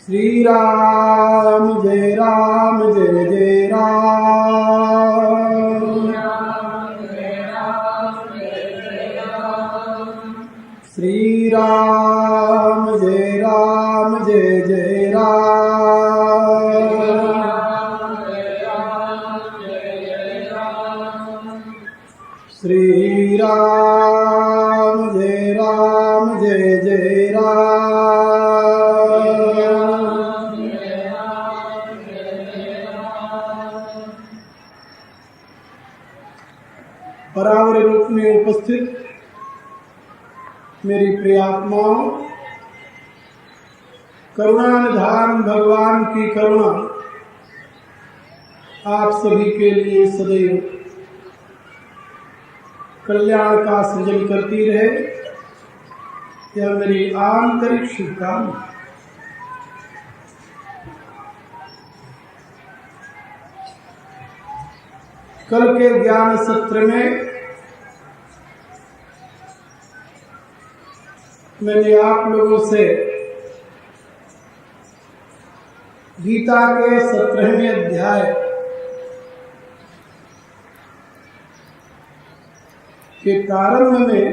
श्री राम जय जय राम। श्री राम जय जय राम। श्री राम जय जय राम। परावर रूप में उपस्थित मेरी प्रियात्माओं, करुणानिधान भगवान की करुणा आप सभी के लिए सदैव कल्याण का सृजन करती रहे, यह मेरी आंतरिक शुभकामना। कल के ज्ञान सत्र में मैंने आप लोगों से गीता के 17वें अध्याय के प्रारंभ में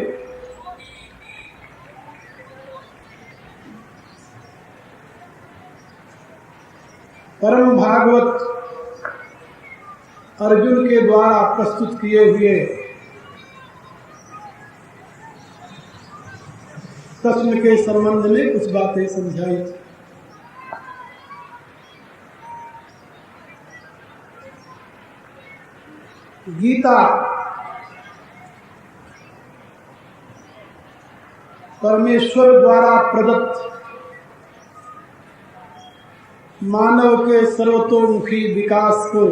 परम भागवत अर्जुन के द्वारा प्रस्तुत किए हुए प्रश्न के संबंध में कुछ बातें समझाई। गीता परमेश्वर द्वारा प्रदत्त मानव के सर्वतोमुखी विकास को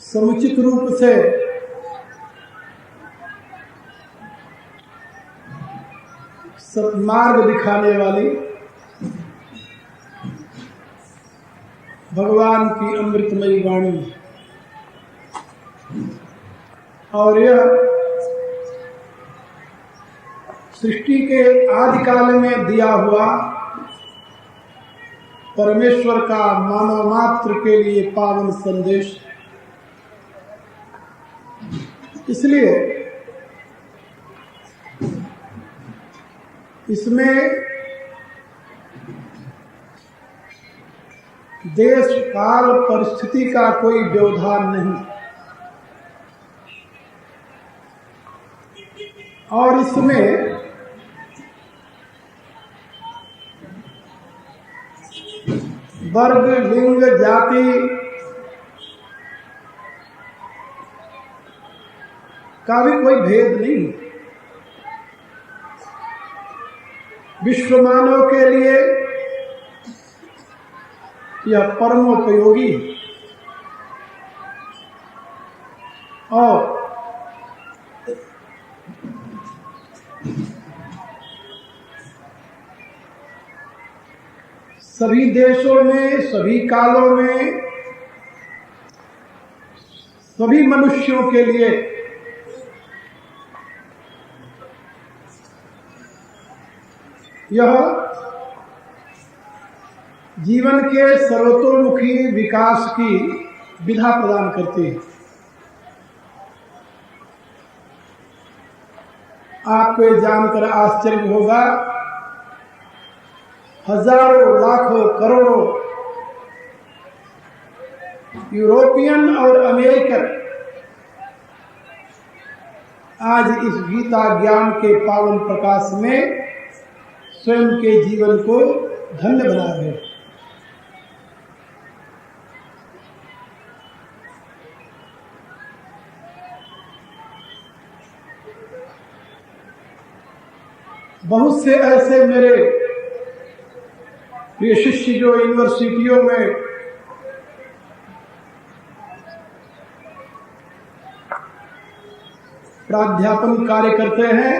समुचित रूप से सत्मार्ग दिखाने वाली भगवान की अमृतमयी वाणी, और यह सृष्टि के आदि काल में दिया हुआ परमेश्वर का मानव मात्र के लिए पावन संदेश। इसलिए इसमें देश काल परिस्थिति का कोई व्यवधान नहीं, और इसमें वर्ग, लिंग, जाति का भी कोई भेद नहीं। विश्व मानव के लिए यह परमोपयोगी है, और सभी देशों में, सभी कालों में, सभी मनुष्यों के लिए यह जीवन के सर्वतोमुखी विकास की विधा प्रदान करती है। आपको ये जानकर आश्चर्य होगा, हजारों, लाखों, करोड़ों यूरोपियन और अमेरिकन आज इस गीता ज्ञान के पावन प्रकाश में स्वयं के जीवन को धन्य बना रहे। बहुत से ऐसे मेरे प्रिय शिष्य जो यूनिवर्सिटियों में प्राध्यापन कार्य करते हैं,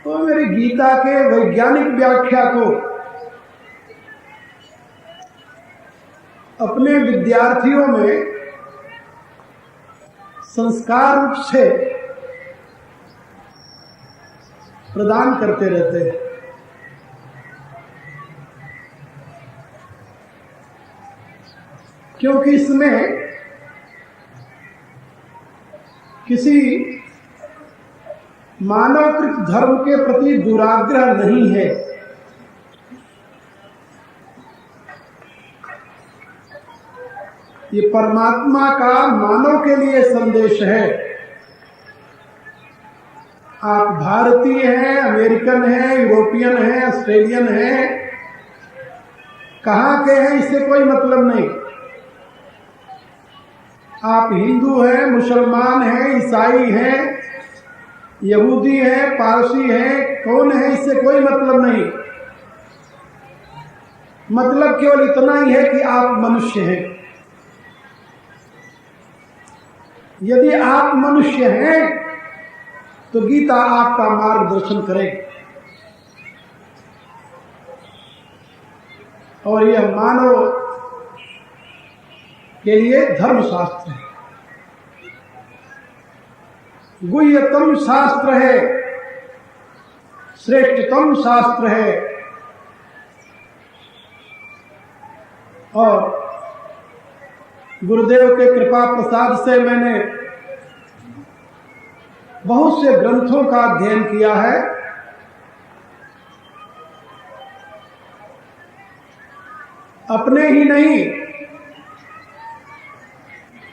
तो मेरी गीता के वैज्ञानिक व्याख्या को अपने विद्यार्थियों में संस्कार रूप से प्रदान करते रहते हैं। क्योंकि इसमें किसी मानवकृत धर्म के प्रति दुराग्रह नहीं है। ये परमात्मा का मानव के लिए संदेश है। आप भारतीय हैं, अमेरिकन हैं, यूरोपियन हैं, ऑस्ट्रेलियन हैं, कहाँ के हैं इससे कोई मतलब नहीं। आप हिंदू हैं, मुसलमान हैं, ईसाई हैं, यहूदी हैं, पारसी हैं, कौन है इससे कोई मतलब नहीं। मतलब केवल इतना ही है कि आप मनुष्य हैं। यदि आप मनुष्य हैं तो गीता आपका मार्गदर्शन करेगी। और यह मानव के लिए धर्मशास्त्र है, गुह्यतम शास्त्र है, श्रेष्ठतम शास्त्र है। और गुरुदेव के कृपा प्रसाद से मैंने बहुत से ग्रंथों का अध्ययन किया है। अपने ही नहीं,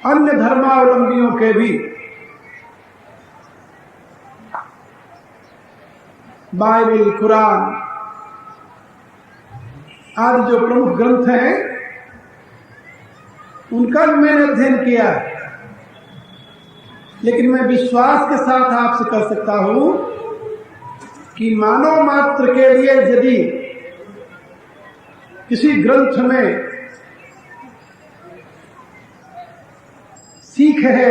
अन्य धर्मावलंबियों के भी। बाइबल, कुरान आदि जो प्रमुख ग्रंथ हैं उनका भी मैंने अध्ययन किया है। लेकिन मैं विश्वास के साथ आपसे कह सकता हूं कि मानव मात्र के लिए यदि किसी ग्रंथ में सीख है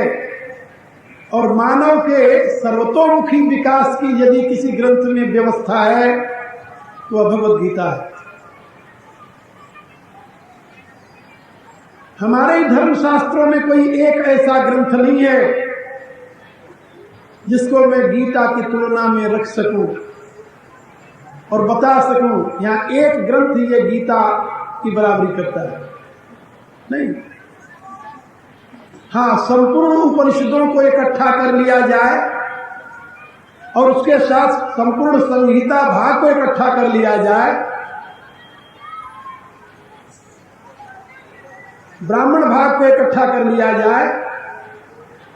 और मानव के सर्वतोमुखी विकास की यदि किसी ग्रंथ में व्यवस्था है तो वह भगवद गीता है। हमारे ही धर्मशास्त्रों में कोई एक ऐसा ग्रंथ नहीं है जिसको मैं गीता की तुलना में रख सकूं और बता सकूं यहां एक ग्रंथ ये गीता की बराबरी करता है, नहीं। हाँ, संपूर्ण उपनिषदों को इकट्ठा कर लिया जाए और उसके साथ संपूर्ण संहिता भाग को इकट्ठा कर लिया जाए, ब्राह्मण भाग को इकट्ठा कर लिया जाए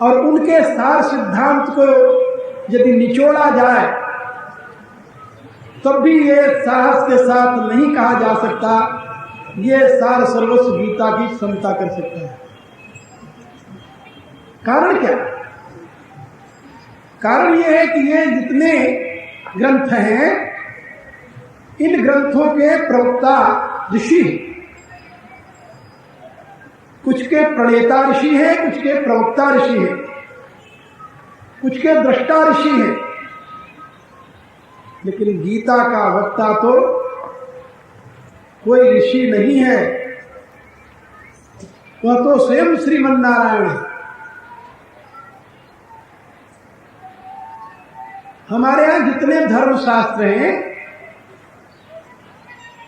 और उनके सार सिद्धांत को यदि निचोड़ा जाए तब भी ये साहस के साथ नहीं कहा जा सकता ये सार सर्वस्व गीता की क्षमता कर सकता है। कारण क्या? कारण यह है कि ये जितने ग्रंथ हैं इन ग्रंथों के प्रवक्ता ऋषि, कुछ के प्रणेता ऋषि हैं, कुछ के प्रवक्ता ऋषि हैं, कुछ के दृष्टा ऋषि हैं। लेकिन गीता का वक्ता तो कोई ऋषि नहीं है, वह तो स्वयं श्रीमन नारायण है। हमारे यहां जितने धर्मशास्त्र हैं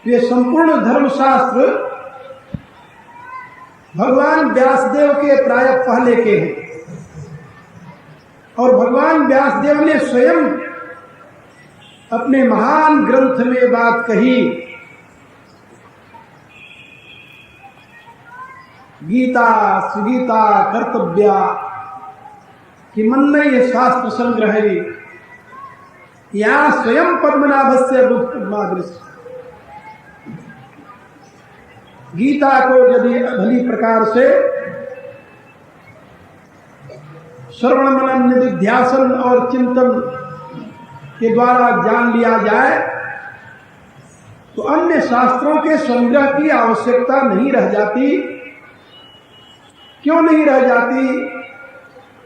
ये संपूर्ण धर्मशास्त्र भगवान व्यासदेव के प्राय पहले के हैं और भगवान व्यासदेव ने स्वयं अपने महान ग्रंथ में बात कही, गीता सुगीता कर्तव्या कि मन्नय शास्त्र संग्रह या स्वयं पद्मनाभस्य बुद्धमादृश्य। गीता को यदि भली प्रकार से श्रवण मनन निधिध्यासन और चिंतन के द्वारा जान लिया जाए तो अन्य शास्त्रों के संग्रह की आवश्यकता नहीं रह जाती। क्यों नहीं रह जाती?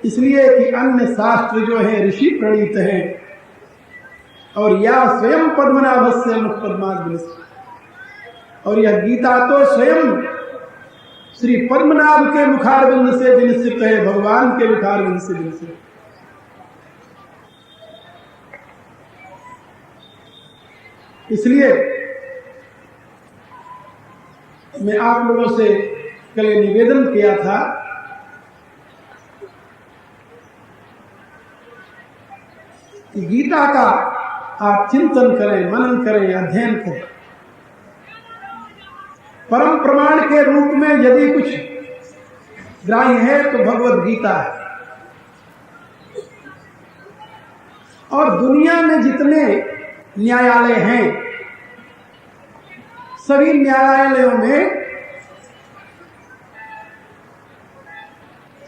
इसलिए कि अन्य शास्त्र जो है ऋषि प्रणीत हैं और या स्वयं पद्मनाभस्य मुख पद्माग्रस्य। और यह गीता तो स्वयं श्री पद्मनाभ के मुखारविंद से विनिश्चित है, भगवान के मुखारविंद से विनिश्चित। इसलिए मैं आप लोगों से कल निवेदन किया था कि गीता का आप चिंतन करें, मनन करें, अध्ययन करें। परम प्रमाण के रूप में यदि कुछ ग्राह्य है तो भगवत गीता है। और दुनिया में जितने न्यायालय हैं, सभी न्यायालयों में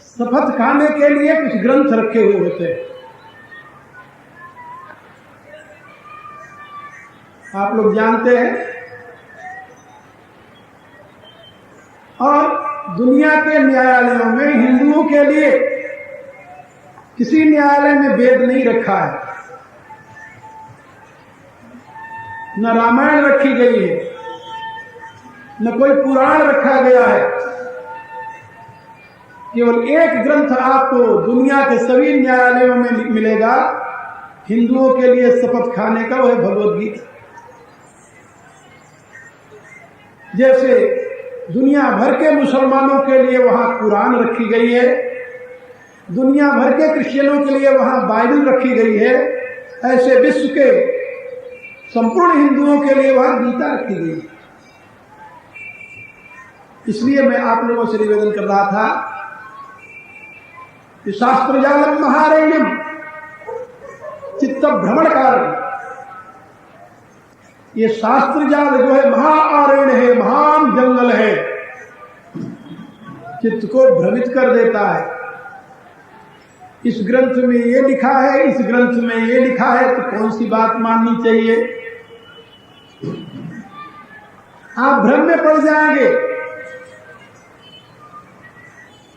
शपथ खाने के लिए कुछ ग्रंथ रखे हुए होते हैं। आप लोग जानते हैं। और दुनिया के न्यायालयों में हिंदुओं के लिए किसी न्यायालय में वेद नहीं रखा है, न रामायण रखी गई है, न कोई पुराण रखा गया है। केवल एक ग्रंथ आपको दुनिया के सभी न्यायालयों में मिलेगा हिंदुओं के लिए शपथ खाने का, वह है भगवद गीता। जैसे दुनिया भर के मुसलमानों के लिए वहां कुरान रखी गई है, दुनिया भर के क्रिश्चियनों के लिए वहां बाइबल रखी गई है, ऐसे विश्व के संपूर्ण हिंदुओं के लिए वहां गीता रखी गई है। इसलिए मैं आप लोगों से निवेदन कर रहा था कि शास्त्रजालम महारण्यम चित्त भ्रमण कारण, ये शास्त्र जाल जो है महाआरण्य है, महान जंगल है, चित्त को भ्रमित कर देता है। इस ग्रंथ में ये लिखा है, इस ग्रंथ में ये लिखा है, तो कौन सी बात माननी चाहिए? आप भ्रम में पड़ जाएंगे।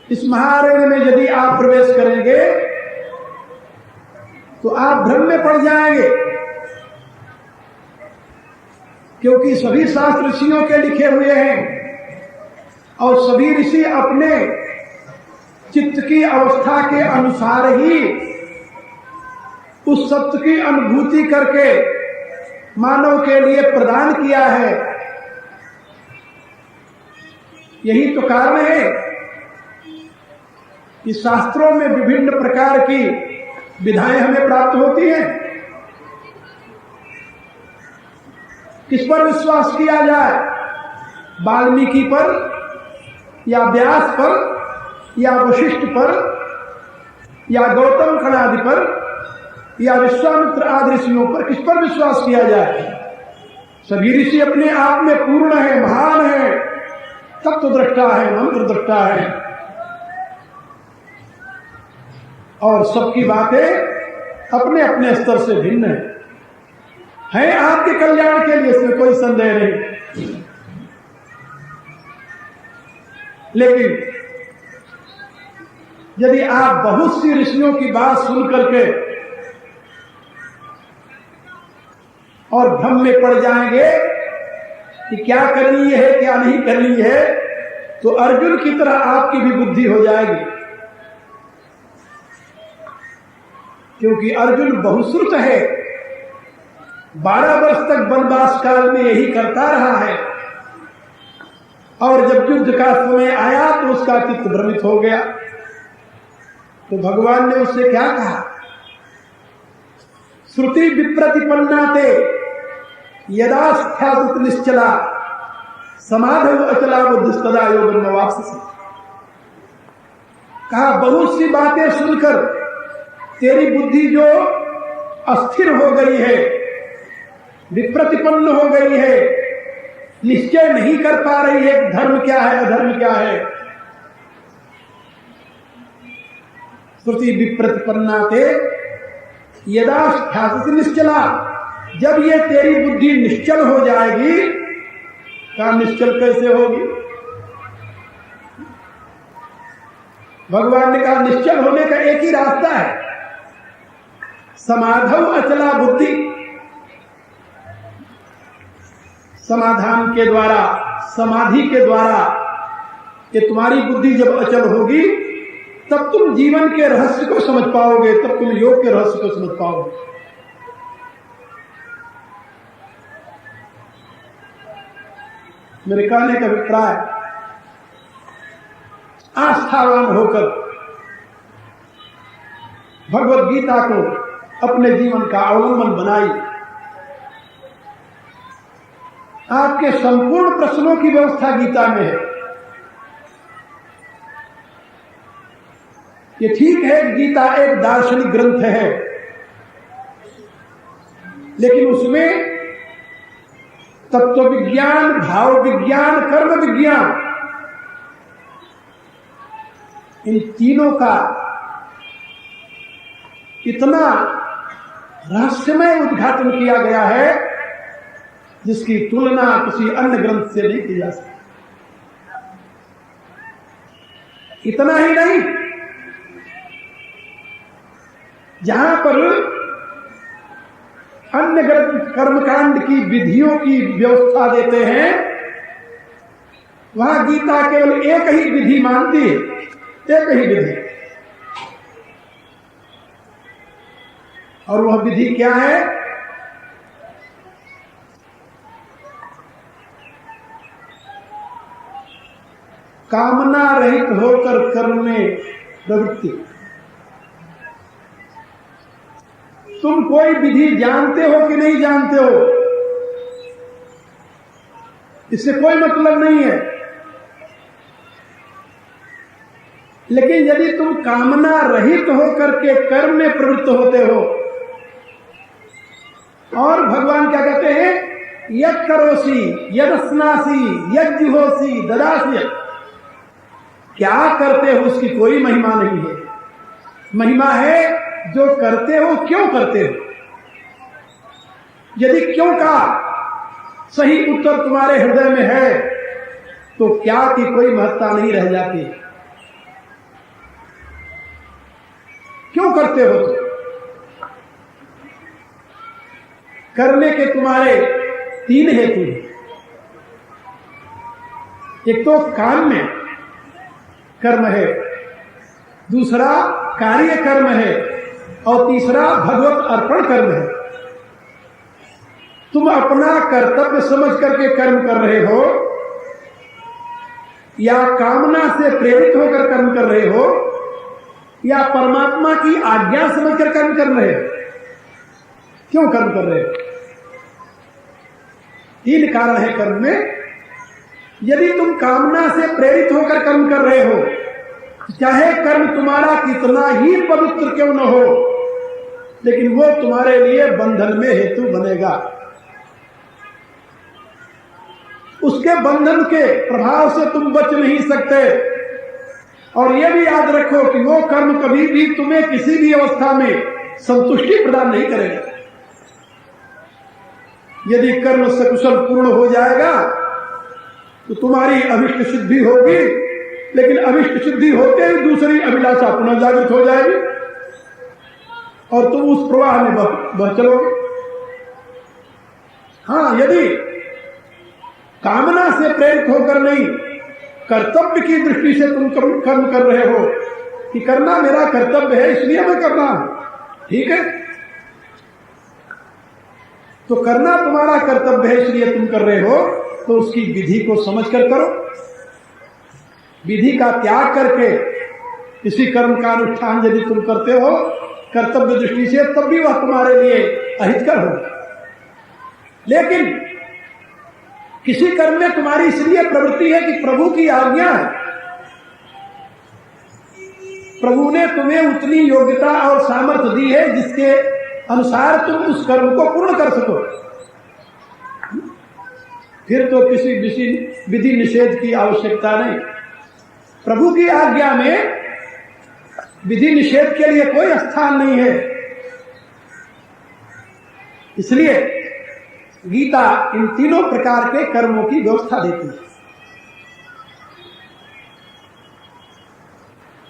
इस महारण्य में यदि आप प्रवेश करेंगे तो आप भ्रम में पड़ जाएंगे, क्योंकि सभी शास्त्र ऋषियों के लिखे हुए हैं और सभी ऋषि अपने चित्त की अवस्था के अनुसार ही उस सत्य की अनुभूति करके मानव के लिए प्रदान किया है। यही तो कारण है कि शास्त्रों में विभिन्न प्रकार की विधाएं हमें प्राप्त होती हैं। किस पर विश्वास किया जाए? वाल्मीकि पर या व्यास पर या वशिष्ठ पर या गौतम कणादि पर या विश्वामित्र आदि ऋषियों पर, किस पर विश्वास किया जाए? सभी ऋषि अपने आप में पूर्ण है, महान है, तत्वद्रष्टा है, मंत्र दृष्टा है और सबकी बातें अपने अपने स्तर से भिन्न है आपके कल्याण के लिए, इसमें कोई संदेह नहीं। लेकिन यदि आप बहुत सी ऋषियों की बात सुन करके और भ्रम में पड़ जाएंगे कि क्या करनी है क्या नहीं करनी है, तो अर्जुन की तरह आपकी भी बुद्धि हो जाएगी। क्योंकि अर्जुन बहुश्रुत है, 12 वर्ष तक वनवास काल में यही करता रहा है और जब युद्ध का समय आया तो उसका चित्त भ्रमित हो गया। तो भगवान ने उससे क्या कहा? श्रुति विप्रतिपन्ना ते यदा स्थित निश्चला समाधव अचला बुद्धिस्तदा योगम वापसी। कहा बहुत सी बातें सुनकर तेरी बुद्धि जो अस्थिर हो गई है, विप्रतिपन्न हो गई है, निश्चय नहीं कर पा रही है धर्म क्या है अधर्म क्या है। श्रुति विप्रतिपन्ना ते यदा स्थित निश्चला, जब ये तेरी बुद्धि निश्चल हो जाएगी। क्या निश्चल कैसे होगी? भगवान ने कहा निश्चल होने का एक ही रास्ता है, समाधौ अचला बुद्धि। समाधान के द्वारा, समाधि के द्वारा कि तुम्हारी बुद्धि जब अचल होगी तब तुम जीवन के रहस्य को समझ पाओगे, तब तुम योग के रहस्य को समझ पाओगे। मेरे कहने का अभिप्राय, आस्थावान होकर भगवत गीता को अपने जीवन का अवलंबन बनाई। आपके संपूर्ण प्रश्नों की व्यवस्था गीता में है। ये ठीक है, गीता एक दार्शनिक ग्रंथ है, लेकिन उसमें तत्व विज्ञान, भाव विज्ञान, कर्म विज्ञान, इन तीनों का इतना रहस्यमय उद्घाटन किया गया है जिसकी तुलना किसी अन्य ग्रंथ से नहीं की जा सकती। इतना ही नहीं, जहां पर अन्य ग्रंथ कर्मकांड की विधियों की व्यवस्था देते हैं, वहां गीता केवल एक ही विधि मानती है, एक ही विधि। और वह विधि क्या है? कामना रहित होकर कर्म में प्रवृत्ति। तुम कोई विधि जानते हो कि नहीं जानते हो, इससे कोई मतलब नहीं है, लेकिन यदि तुम कामना रहित होकर के कर्म में प्रवृत्त होते हो, और भगवान क्या कहते हैं, यद करोसी यदस्नासी यज्जुहोसी ददासी, क्या करते हो उसकी कोई महिमा नहीं है। महिमा है जो करते हो, क्यों करते हो। यदि क्यों का सही उत्तर तुम्हारे हृदय में है तो क्या की कोई महत्ता नहीं रह जाती। क्यों करते हो? करने के तुम्हारे तीन हेतु हैं। एक तो काम में कर्म है, दूसरा कार्य कर्म है, और तीसरा भगवत अर्पण कर्म है। तुम अपना कर्तव्य समझ करके कर्म कर रहे हो, या कामना से प्रेरित होकर कर्म कर रहे हो, या परमात्मा की आज्ञा समझकर कर्म कर रहे हो। क्यों कर्म कर रहे हो? तीन कारण है कर्म में। यदि तुम कामना से प्रेरित होकर कर्म कर रहे हो, चाहे कर्म तुम्हारा कितना ही पवित्र क्यों न हो, लेकिन वो तुम्हारे लिए बंधन में हेतु बनेगा। उसके बंधन के प्रभाव से तुम बच नहीं सकते। और यह भी याद रखो कि वो कर्म कभी भी तुम्हें किसी भी अवस्था में संतुष्टि प्रदान नहीं करेगा। यदि कर्म सकुशल पूर्ण हो जाएगा तो तुम्हारी अभिष्ट सिद्धि होगी, लेकिन अभिष्ट सिद्धि होते ही दूसरी अभिलाषा पुनः जागृत हो जाएगी और तुम उस प्रवाह में बह चलोगे। हाँ, यदि कामना से प्रेरित होकर नहीं, कर्तव्य की दृष्टि से तुम कर्म कर रहे हो कि करना मेरा कर्तव्य है इसलिए मैं कर रहा हूं, ठीक है, तो करना तुम्हारा कर्तव्य है इसलिए तुम कर रहे हो, तो उसकी विधि को समझकर करो। विधि का त्याग करके किसी कर्म का अनुष्ठान यदि तुम करते हो कर्तव्य दृष्टि से, तब भी वह तुम्हारे लिए अहितकर हो। लेकिन किसी कर्म में तुम्हारी इसलिए प्रवृत्ति है कि प्रभु की आज्ञा है, प्रभु ने तुम्हें उतनी योग्यता और सामर्थ्य दी है जिसके अनुसार तुम उस कर्म को पूर्ण कर सको, फिर तो किसी विधि निषेध की आवश्यकता नहीं। प्रभु की आज्ञा में विधि निषेध के लिए कोई स्थान नहीं है। इसलिए गीता इन तीनों प्रकार के कर्मों की व्यवस्था देती है।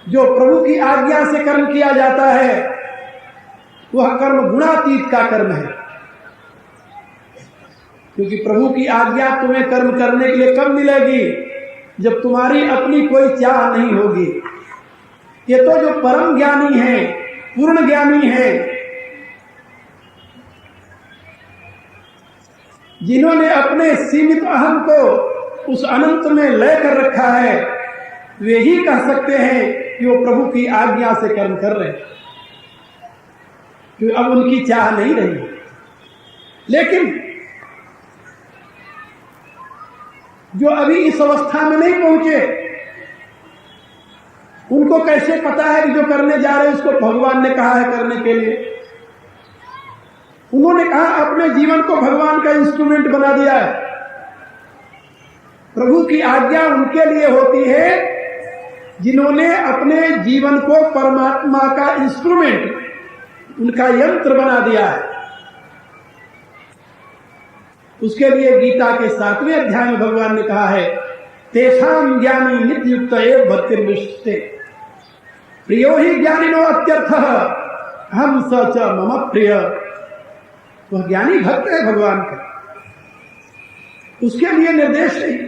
जो प्रभु की आज्ञा से कर्म किया जाता है वह कर्म गुणातीत का कर्म है, क्योंकि प्रभु की आज्ञा तुम्हें कर्म करने के लिए कब मिलेगी? जब तुम्हारी अपनी कोई चाह नहीं होगी। ये तो जो परम ज्ञानी है, पूर्ण ज्ञानी है, जिन्होंने अपने सीमित अहम को उस अनंत में लय कर रखा है, वे ही कह सकते हैं कि वो प्रभु की आज्ञा से कर्म कर रहे हैं, कि अब उनकी चाह नहीं रही। लेकिन जो अभी इस अवस्था में नहीं पहुंचे, उनको कैसे पता है कि जो करने जा रहे हैं उसको भगवान ने कहा है करने के लिए। उन्होंने कहा अपने जीवन को भगवान का इंस्ट्रूमेंट बना दिया है। प्रभु की आज्ञा उनके लिए होती है जिन्होंने अपने जीवन को परमात्मा का इंस्ट्रूमेंट, उनका यंत्र बना दिया है। उसके लिए गीता के 7वें अध्याय में भगवान ने कहा है, तेषां ज्ञानी नित्युक्त एव भक्तिर्विशिष्टे प्रियो ही ज्ञानिनो अत्यर्थः हम स च मम प्रिय। वह ज्ञानी भक्त है भगवान का, उसके लिए निर्देश नहीं।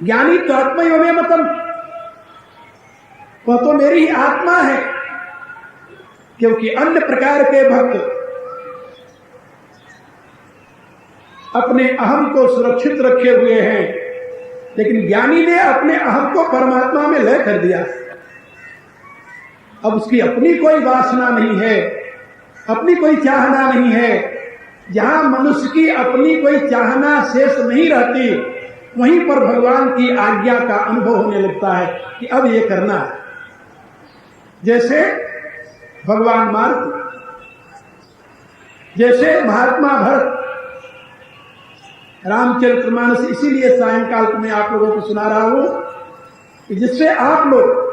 ज्ञानी तो आत्मैव मे मतम, वह तो मेरी ही आत्मा है। क्योंकि अन्य प्रकार के भक्त अपने अहम को सुरक्षित रखे हुए हैं, लेकिन ज्ञानी ने अपने अहम को परमात्मा में लय कर दिया। अब उसकी अपनी कोई वासना नहीं है, अपनी कोई चाहना नहीं है। जहां मनुष्य की अपनी कोई चाहना शेष नहीं रहती, वहीं पर भगवान की आज्ञा का अनुभव होने लगता है कि अब ये करना है। जैसे भगवान मारुति, जैसे महात्मा भरत, रामचरितमानस इसीलिए सायंकाल को मैं आप लोगों को सुना रहा हूं कि जिससे आप लोग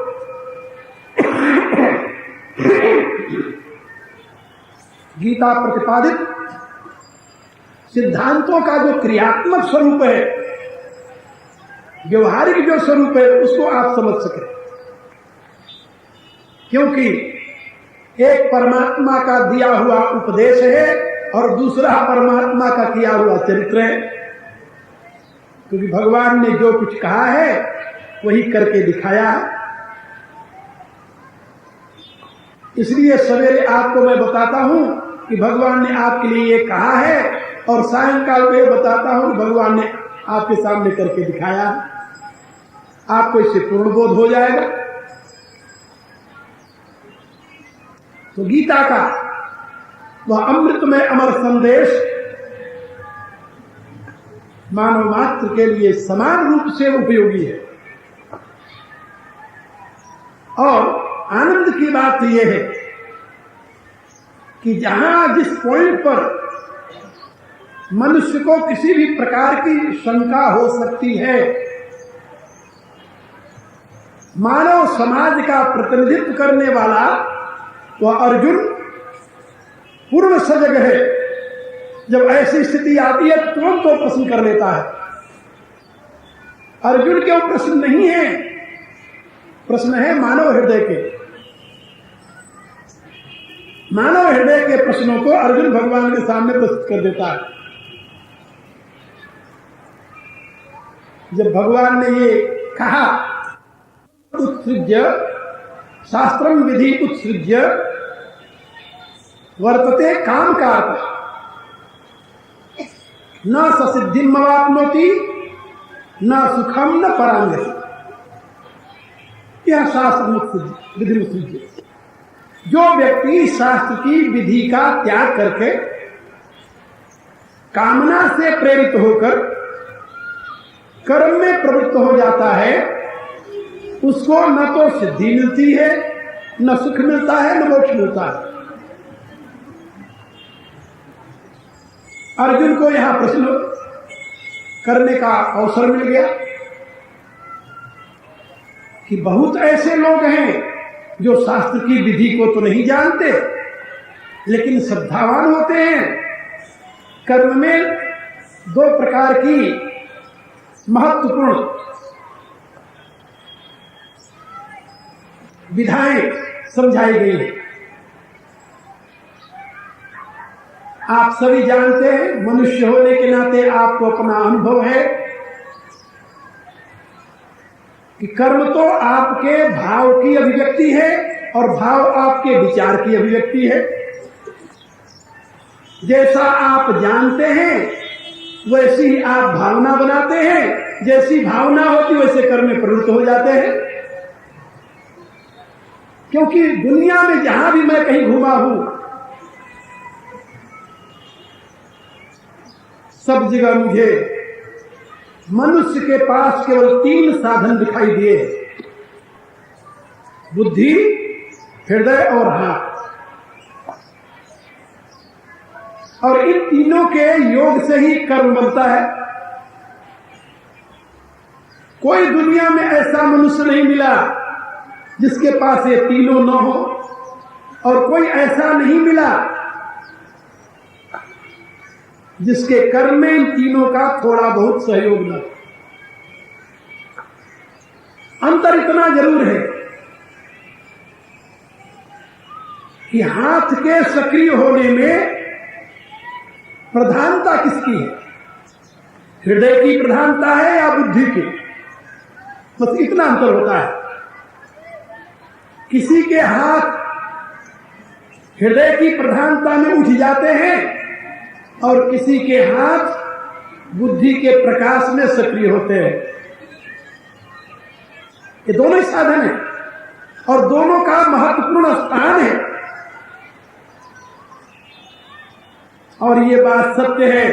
गीता प्रतिपादित सिद्धांतों का जो क्रियात्मक स्वरूप है, व्यवहारिक जो स्वरूप है, उसको आप समझ सकें। क्योंकि एक परमात्मा का दिया हुआ उपदेश है और दूसरा परमात्मा का किया हुआ चरित्र है। क्योंकि भगवान ने जो कुछ कहा है वही करके दिखाया है। इसलिए सवेरे आपको मैं बताता हूं कि भगवान ने आपके लिए ये कहा है, और सायंकाल में बताता हूं कि भगवान ने आपके सामने करके दिखाया है। आपको इससे पूर्ण बोध हो जाएगा। तो गीता का वह अमृतमय अमर संदेश मानव मात्र के लिए समान रूप से उपयोगी है। और आनंद की बात यह है कि जहां जिस पॉइंट पर मनुष्य को किसी भी प्रकार की शंका हो सकती है, मानव समाज का प्रतिनिधित्व करने वाला वह अर्जुन पूर्ण सजग है। जब ऐसी स्थिति आती है तुरंत वो प्रश्न कर लेता है। अर्जुन के वो प्रश्न नहीं है, प्रश्न है मानव हृदय के। मानव हृदय के प्रश्नों को अर्जुन भगवान के सामने प्रस्तुत कर देता है। जब भगवान ने ये कहा, उत्सृज्य शास्त्रम विधि उत्सृज्य वर्तते काम कार्य न ससिद्धिम अवाप्नोति न सुखम न परांगति। यह शास्त्र विधि उत्सृज्य। जो व्यक्ति शास्त्र की विधि का त्याग करके कामना से प्रेरित होकर कर्म में प्रवृत्त हो जाता है, उसको न तो सिद्धि मिलती है, न सुख मिलता है, न मोक्ष मिलता है। अर्जुन को यहां प्रश्न करने का अवसर मिल गया कि बहुत ऐसे लोग हैं जो शास्त्र की विधि को तो नहीं जानते, लेकिन श्रद्धावान होते हैं। कर्म में दो प्रकार की महत्वपूर्ण विधाएं समझाई गई हैं। आप सभी जानते हैं, मनुष्य होने के नाते आपको अपना अनुभव है कि कर्म तो आपके भाव की अभिव्यक्ति है और भाव आपके विचार की अभिव्यक्ति है। जैसा आप जानते हैं वैसी ही आप भावना बनाते हैं, जैसी भावना होती वैसे कर्म में प्रवृत्त हो जाते हैं। क्योंकि दुनिया में जहां भी मैं कहीं घूमा हूं, सब जगह मुझे मनुष्य के पास केवल 3 साधन दिखाई दिए: बुद्धि, हृदय और हाथ। और इन तीनों के योग से ही कर्म बनता है। कोई दुनिया में ऐसा मनुष्य नहीं मिला जिसके पास ये तीनों न हो, और कोई ऐसा नहीं मिला जिसके कर्म में इन तीनों का थोड़ा बहुत सहयोग न हो। अंतर इतना जरूर है कि हाथ के सक्रिय होने में प्रधानता किसकी है? हृदय की प्रधानता है या बुद्धि की? बस इतना अंतर होता है। किसी के हाथ हृदय की प्रधानता में उठ जाते हैं और किसी के हाथ बुद्धि के प्रकाश में सक्रिय होते हैं। ये दोनों ही साधन हैं और दोनों का महत्वपूर्ण स्थान है। और ये बात सत्य है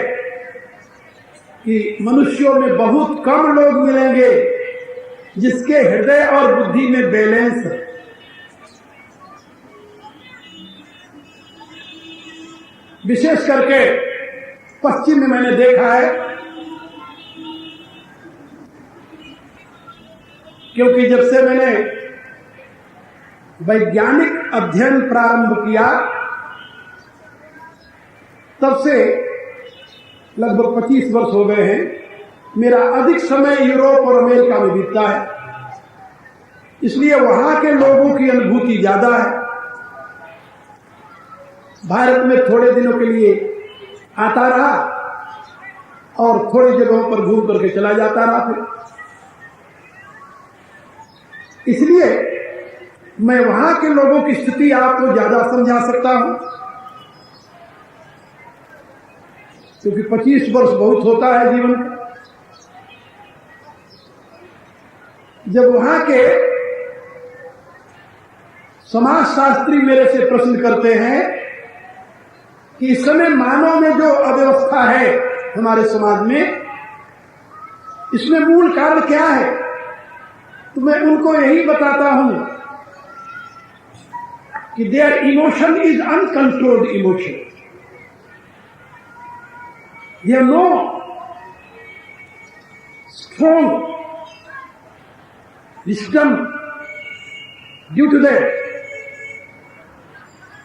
कि मनुष्यों में बहुत कम लोग मिलेंगे जिसके हृदय और बुद्धि में बैलेंस है। विशेष करके पश्चिम में मैंने देखा है, क्योंकि जब से मैंने वैज्ञानिक अध्ययन प्रारंभ किया तब से लगभग 25 वर्ष हो गए हैं, मेरा अधिक समय यूरोप और अमेरिका में बीतता है। इसलिए वहां के लोगों की अनुभूति ज्यादा है। भारत में थोड़े दिनों के लिए आता रहा और थोड़ी जगहों पर घूम करके चला जाता रहा। फिर इसलिए मैं वहां के लोगों की स्थिति आपको ज्यादा समझा सकता हूं, क्योंकि 25 वर्ष बहुत होता है जीवन का। जब वहां के समाजशास्त्री मेरे से प्रश्न करते हैं कि इस समय मानव में जो अव्यवस्था है हमारे समाज में, इसमें मूल कारण क्या है, तो मैं उनको यही बताता हूं कि there emotion is uncontrolled emotion. There are no strong wisdom. Due to that,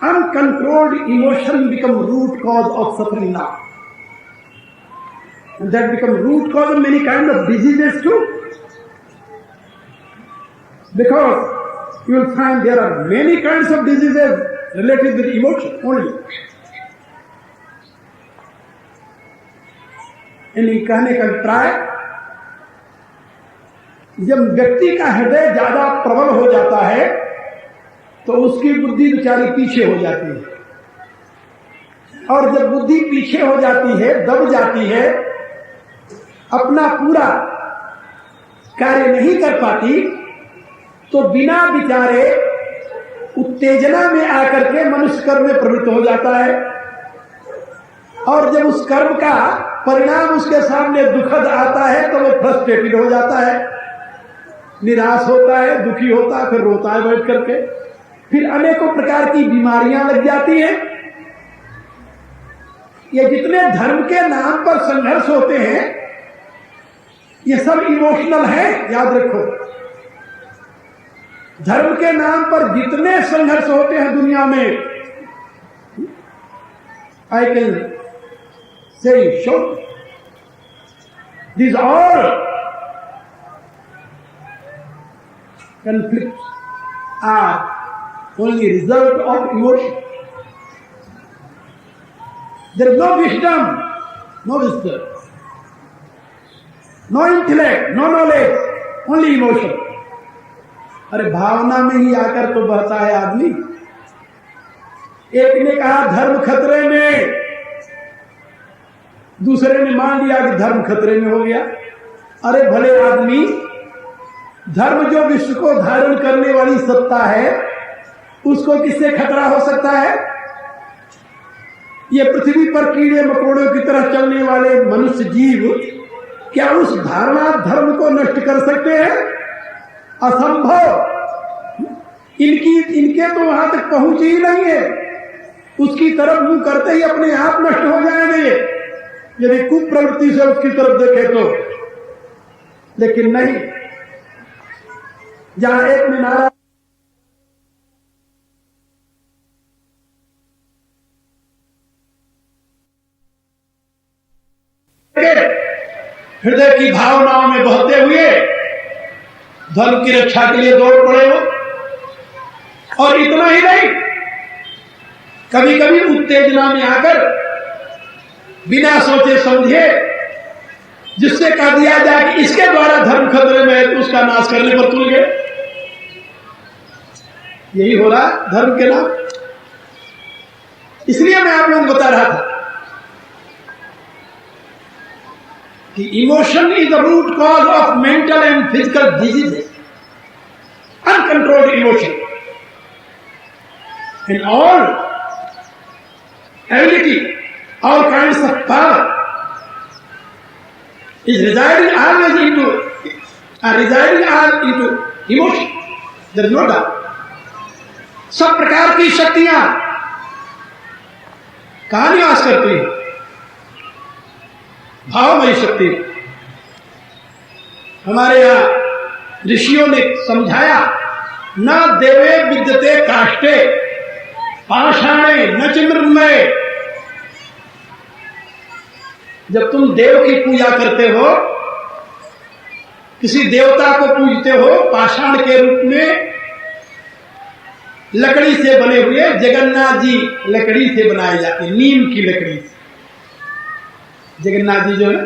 uncontrolled emotion become root cause of suffering now. And that become root cause of many kind of diseases too. Because you will find there are many kinds of diseases related with emotion only. यानी कहने का अभिप्राय, जब व्यक्ति का हृदय ज्यादा प्रबल हो जाता है तो उसकी बुद्धि बेचारी पीछे हो जाती है, और जब बुद्धि पीछे हो जाती है, दब जाती है, अपना पूरा कार्य नहीं कर पाती, तो बिना विचारे उत्तेजना में आकर के मनुष्य कर्म में प्रवृत्त हो जाता है। और जब उस कर्म का परिणाम उसके सामने दुखद आता है तो वो फ्रस्ट्रेटेड हो जाता है, निराश होता है, दुखी होता है, फिर रोता है बैठ करके, फिर अनेकों प्रकार की बीमारियां लग जाती हैं। ये जितने धर्म के नाम पर संघर्ष होते हैं ये सब इमोशनल है, याद रखो। धर्म के नाम पर जितने संघर्ष होते हैं दुनिया में, I can say sure, these all conflicts are only result of emotion. There is no wisdom, no intellect, no knowledge, only emotion. अरे भावना में ही आकर तो बहता है आदमी। एक ने कहा धर्म खतरे में, दूसरे ने मान लिया कि धर्म खतरे में हो गया। अरे भले आदमी, धर्म जो विश्व को धारण करने वाली सत्ता है, उसको किससे खतरा हो सकता है? ये पृथ्वी पर कीड़े मकोड़ों की तरह चलने वाले मनुष्य जीव क्या उस धारणा धर्म को नष्ट कर सकते हैं? असंभव। इनके तो वहां तक पहुंच ही नहीं है। उसकी तरफ मुंह करते ही अपने आप नष्ट हो जाएंगे यदि कुप्रवृत्ति से उसकी तरफ देखे तो। लेकिन नहीं, जहां एक में नारा हृदय की भावनाओं में बहते हुए धर्म की रक्षा के लिए दौड़ पड़े हो। और इतना ही नहीं, कभी कभी उत्तेजना में आकर बिना सोचे समझे जिससे कह दिया जाए कि इसके द्वारा धर्म खतरे में है तो उसका नाश करने पर तुल गए। यही हो रहा धर्म के नाम। इसलिए मैं आप लोगों को बता रहा था कि emotion is the root cause of mental and physical diseases. Uncontrolled emotion in all ability, all kinds of power is residing always into emotion. There is no doubt. सब प्रकार की शक्तियां कहां निवास करती हैं? भावमयी शक्ति। हमारे यहां ऋषियों ने समझाया, न देवे विद्यते काष्ठे पाषाणे न च मृण्मये। जब तुम देव की पूजा करते हो, किसी देवता को पूजते हो, पाषाण के रूप में लकड़ी से बने हुए, जगन्नाथ जी लकड़ी से बनाए जाते हैं, नीम की लकड़ी से। जगन्नाथ जी जो है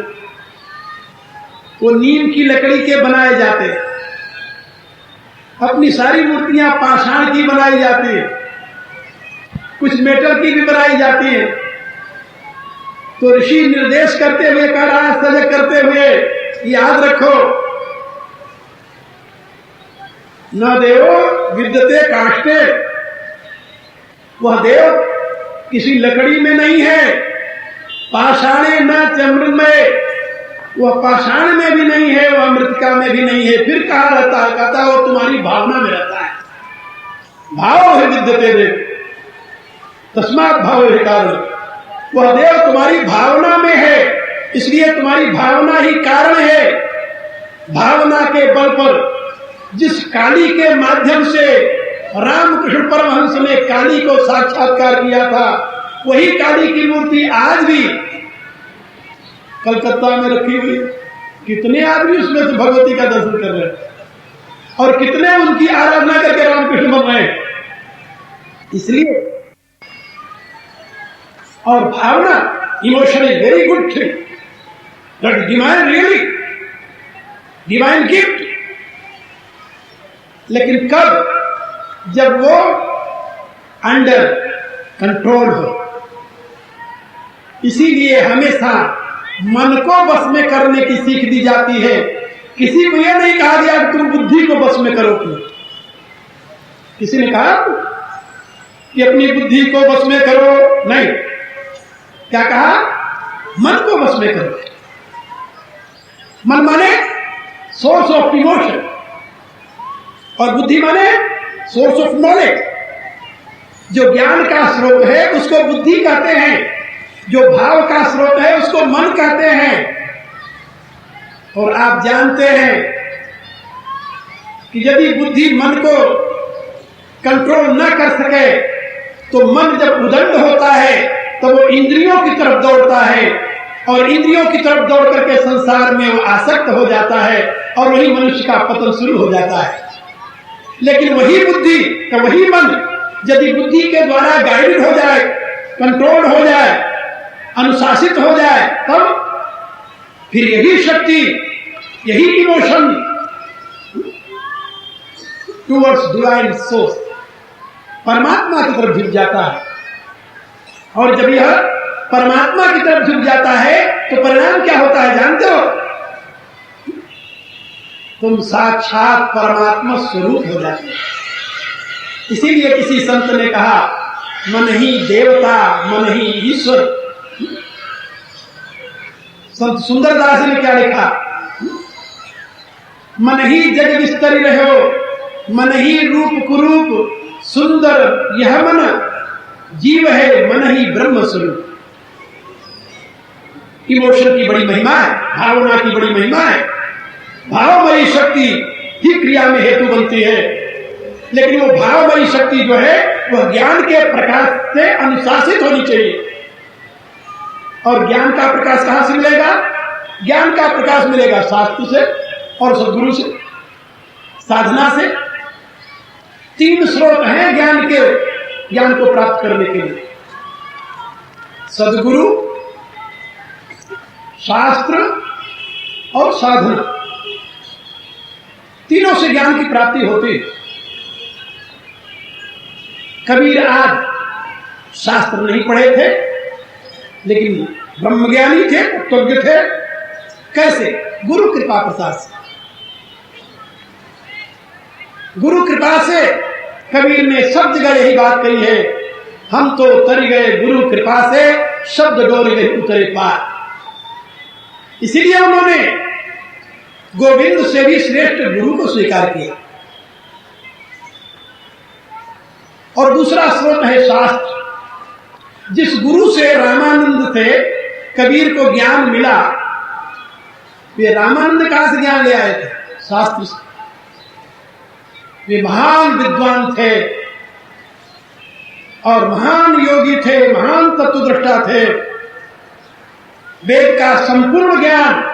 वो नीम की लकड़ी के बनाए जाते हैं। अपनी सारी मूर्तियां पाषाण की बनाई जाती है, कुछ मेटल की भी बनाई जाती है। तो ऋषि निर्देश करते हुए कह रहा है, सजग करते हुए, याद रखो, न देवो विद्यते काष्ठे। वह देव किसी लकड़ी में नहीं है। पाषाणे न च मृण्मये, वह पाषाण में भी नहीं है, वह मृतिका में भी नहीं है। फिर कहा रहता है? कहता वो तुम्हारी भावना में रहता है। भाव है विद्यते देव, तस्मात् भाव है कारण। वह देव तुम्हारी भावना में है, इसलिए तुम्हारी भावना ही कारण है। भावना के बल पर जिस काली के माध्यम से रामकृष्ण परमहंस ने काली को साक्षात्कार किया था, वही काली की मूर्ति आज भी कलकत्ता में रखी हुई। कितने आदमी उसमें से भगवती का दर्शन कर रहे हैं और कितने उनकी आराधना करके रामकृष्ण बन रहे हैं। इसलिए और भावना, emotion is very good thing, that divine really divine gift. लेकिन कब? जब वो अंडर कंट्रोल हो। इसीलिए हमेशा मन को बस में करने की सीख दी जाती है। किसी को यह नहीं कहा गया कि तुम बुद्धि को बस में करो। किसी ने कहा कि अपनी बुद्धि को बस में करो? नहीं। क्या कहा? मन को बस में करो। मन माने सोर्स ऑफ इमोशन और बुद्धि माने सोर्स ऑफ नॉलेज। जो ज्ञान का स्रोत है उसको बुद्धि कहते हैं, जो भाव का स्रोत है उसको मन कहते हैं। और आप जानते हैं कि यदि बुद्धि मन को कंट्रोल न कर सके तो मन जब उदंड होता है तो वो इंद्रियों की तरफ दौड़ता है और इंद्रियों की तरफ दौड़ करके संसार में वो आसक्त हो जाता है और वही मनुष्य का पतन शुरू हो जाता है। लेकिन वही बुद्धि का वही मन यदि बुद्धि के द्वारा गाइडेड हो जाए, कंट्रोल हो जाए, अनुशासित हो जाए, तब फिर यही शक्ति, यही इमोशन टूवर्ड्स डिवाइन सोर्स, परमात्मा की तरफ झुक जाता है। और जब यह परमात्मा की तरफ झुक जाता है तो परिणाम क्या होता है जानते हो? तुम साक्षात परमात्मा स्वरूप हो जाते हो। इसीलिए किसी संत ने कहा, मन ही देवता मन ही ईश्वर। संत सुंदरदास ने क्या लिखा? मन ही जग विस्तरी रहो, मन ही रूप कुरूप, सुंदर यह मन, जीव है मन ही ब्रह्म स्वरूप। इमोशन की बड़ी महिमा है, भावना की बड़ी महिमा है। भावमयी शक्ति ही क्रिया में हेतु बनती है, लेकिन वो भावमयी शक्ति जो है वह ज्ञान के प्रकाश से अनुशासित होनी चाहिए। और ज्ञान का प्रकाश कहां से मिलेगा? ज्ञान का प्रकाश मिलेगा शास्त्र से और सदगुरु से, साधना से। तीन स्रोत हैं ज्ञान के, ज्ञान को प्राप्त करने के लिए: सदगुरु, शास्त्र और साधना। तीनों से ज्ञान की प्राप्ति होती है। कबीर आज शास्त्र नहीं पढ़े थे, लेकिन ब्रह्मज्ञानी थे, तत्वज्ञ थे। कैसे? गुरु कृपा प्रसाद से। गुरु कृपा से कबीर ने सब जगह यही बात कही है, हम तो तर गए गुरु कृपा से, शब्द डोर गए उतरे पार। इसीलिए उन्होंने गोविंद से भी श्रेष्ठ गुरु को स्वीकार किया। और दूसरा स्रोत है शास्त्र। जिस गुरु से रामानंद थे कबीर को ज्ञान मिला, वे रामानंद कहां से ज्ञान ले आए थे? शास्त्र से। वे महान विद्वान थे और महान योगी थे, महान तत्वदृष्टा थे। वेद का संपूर्ण ज्ञान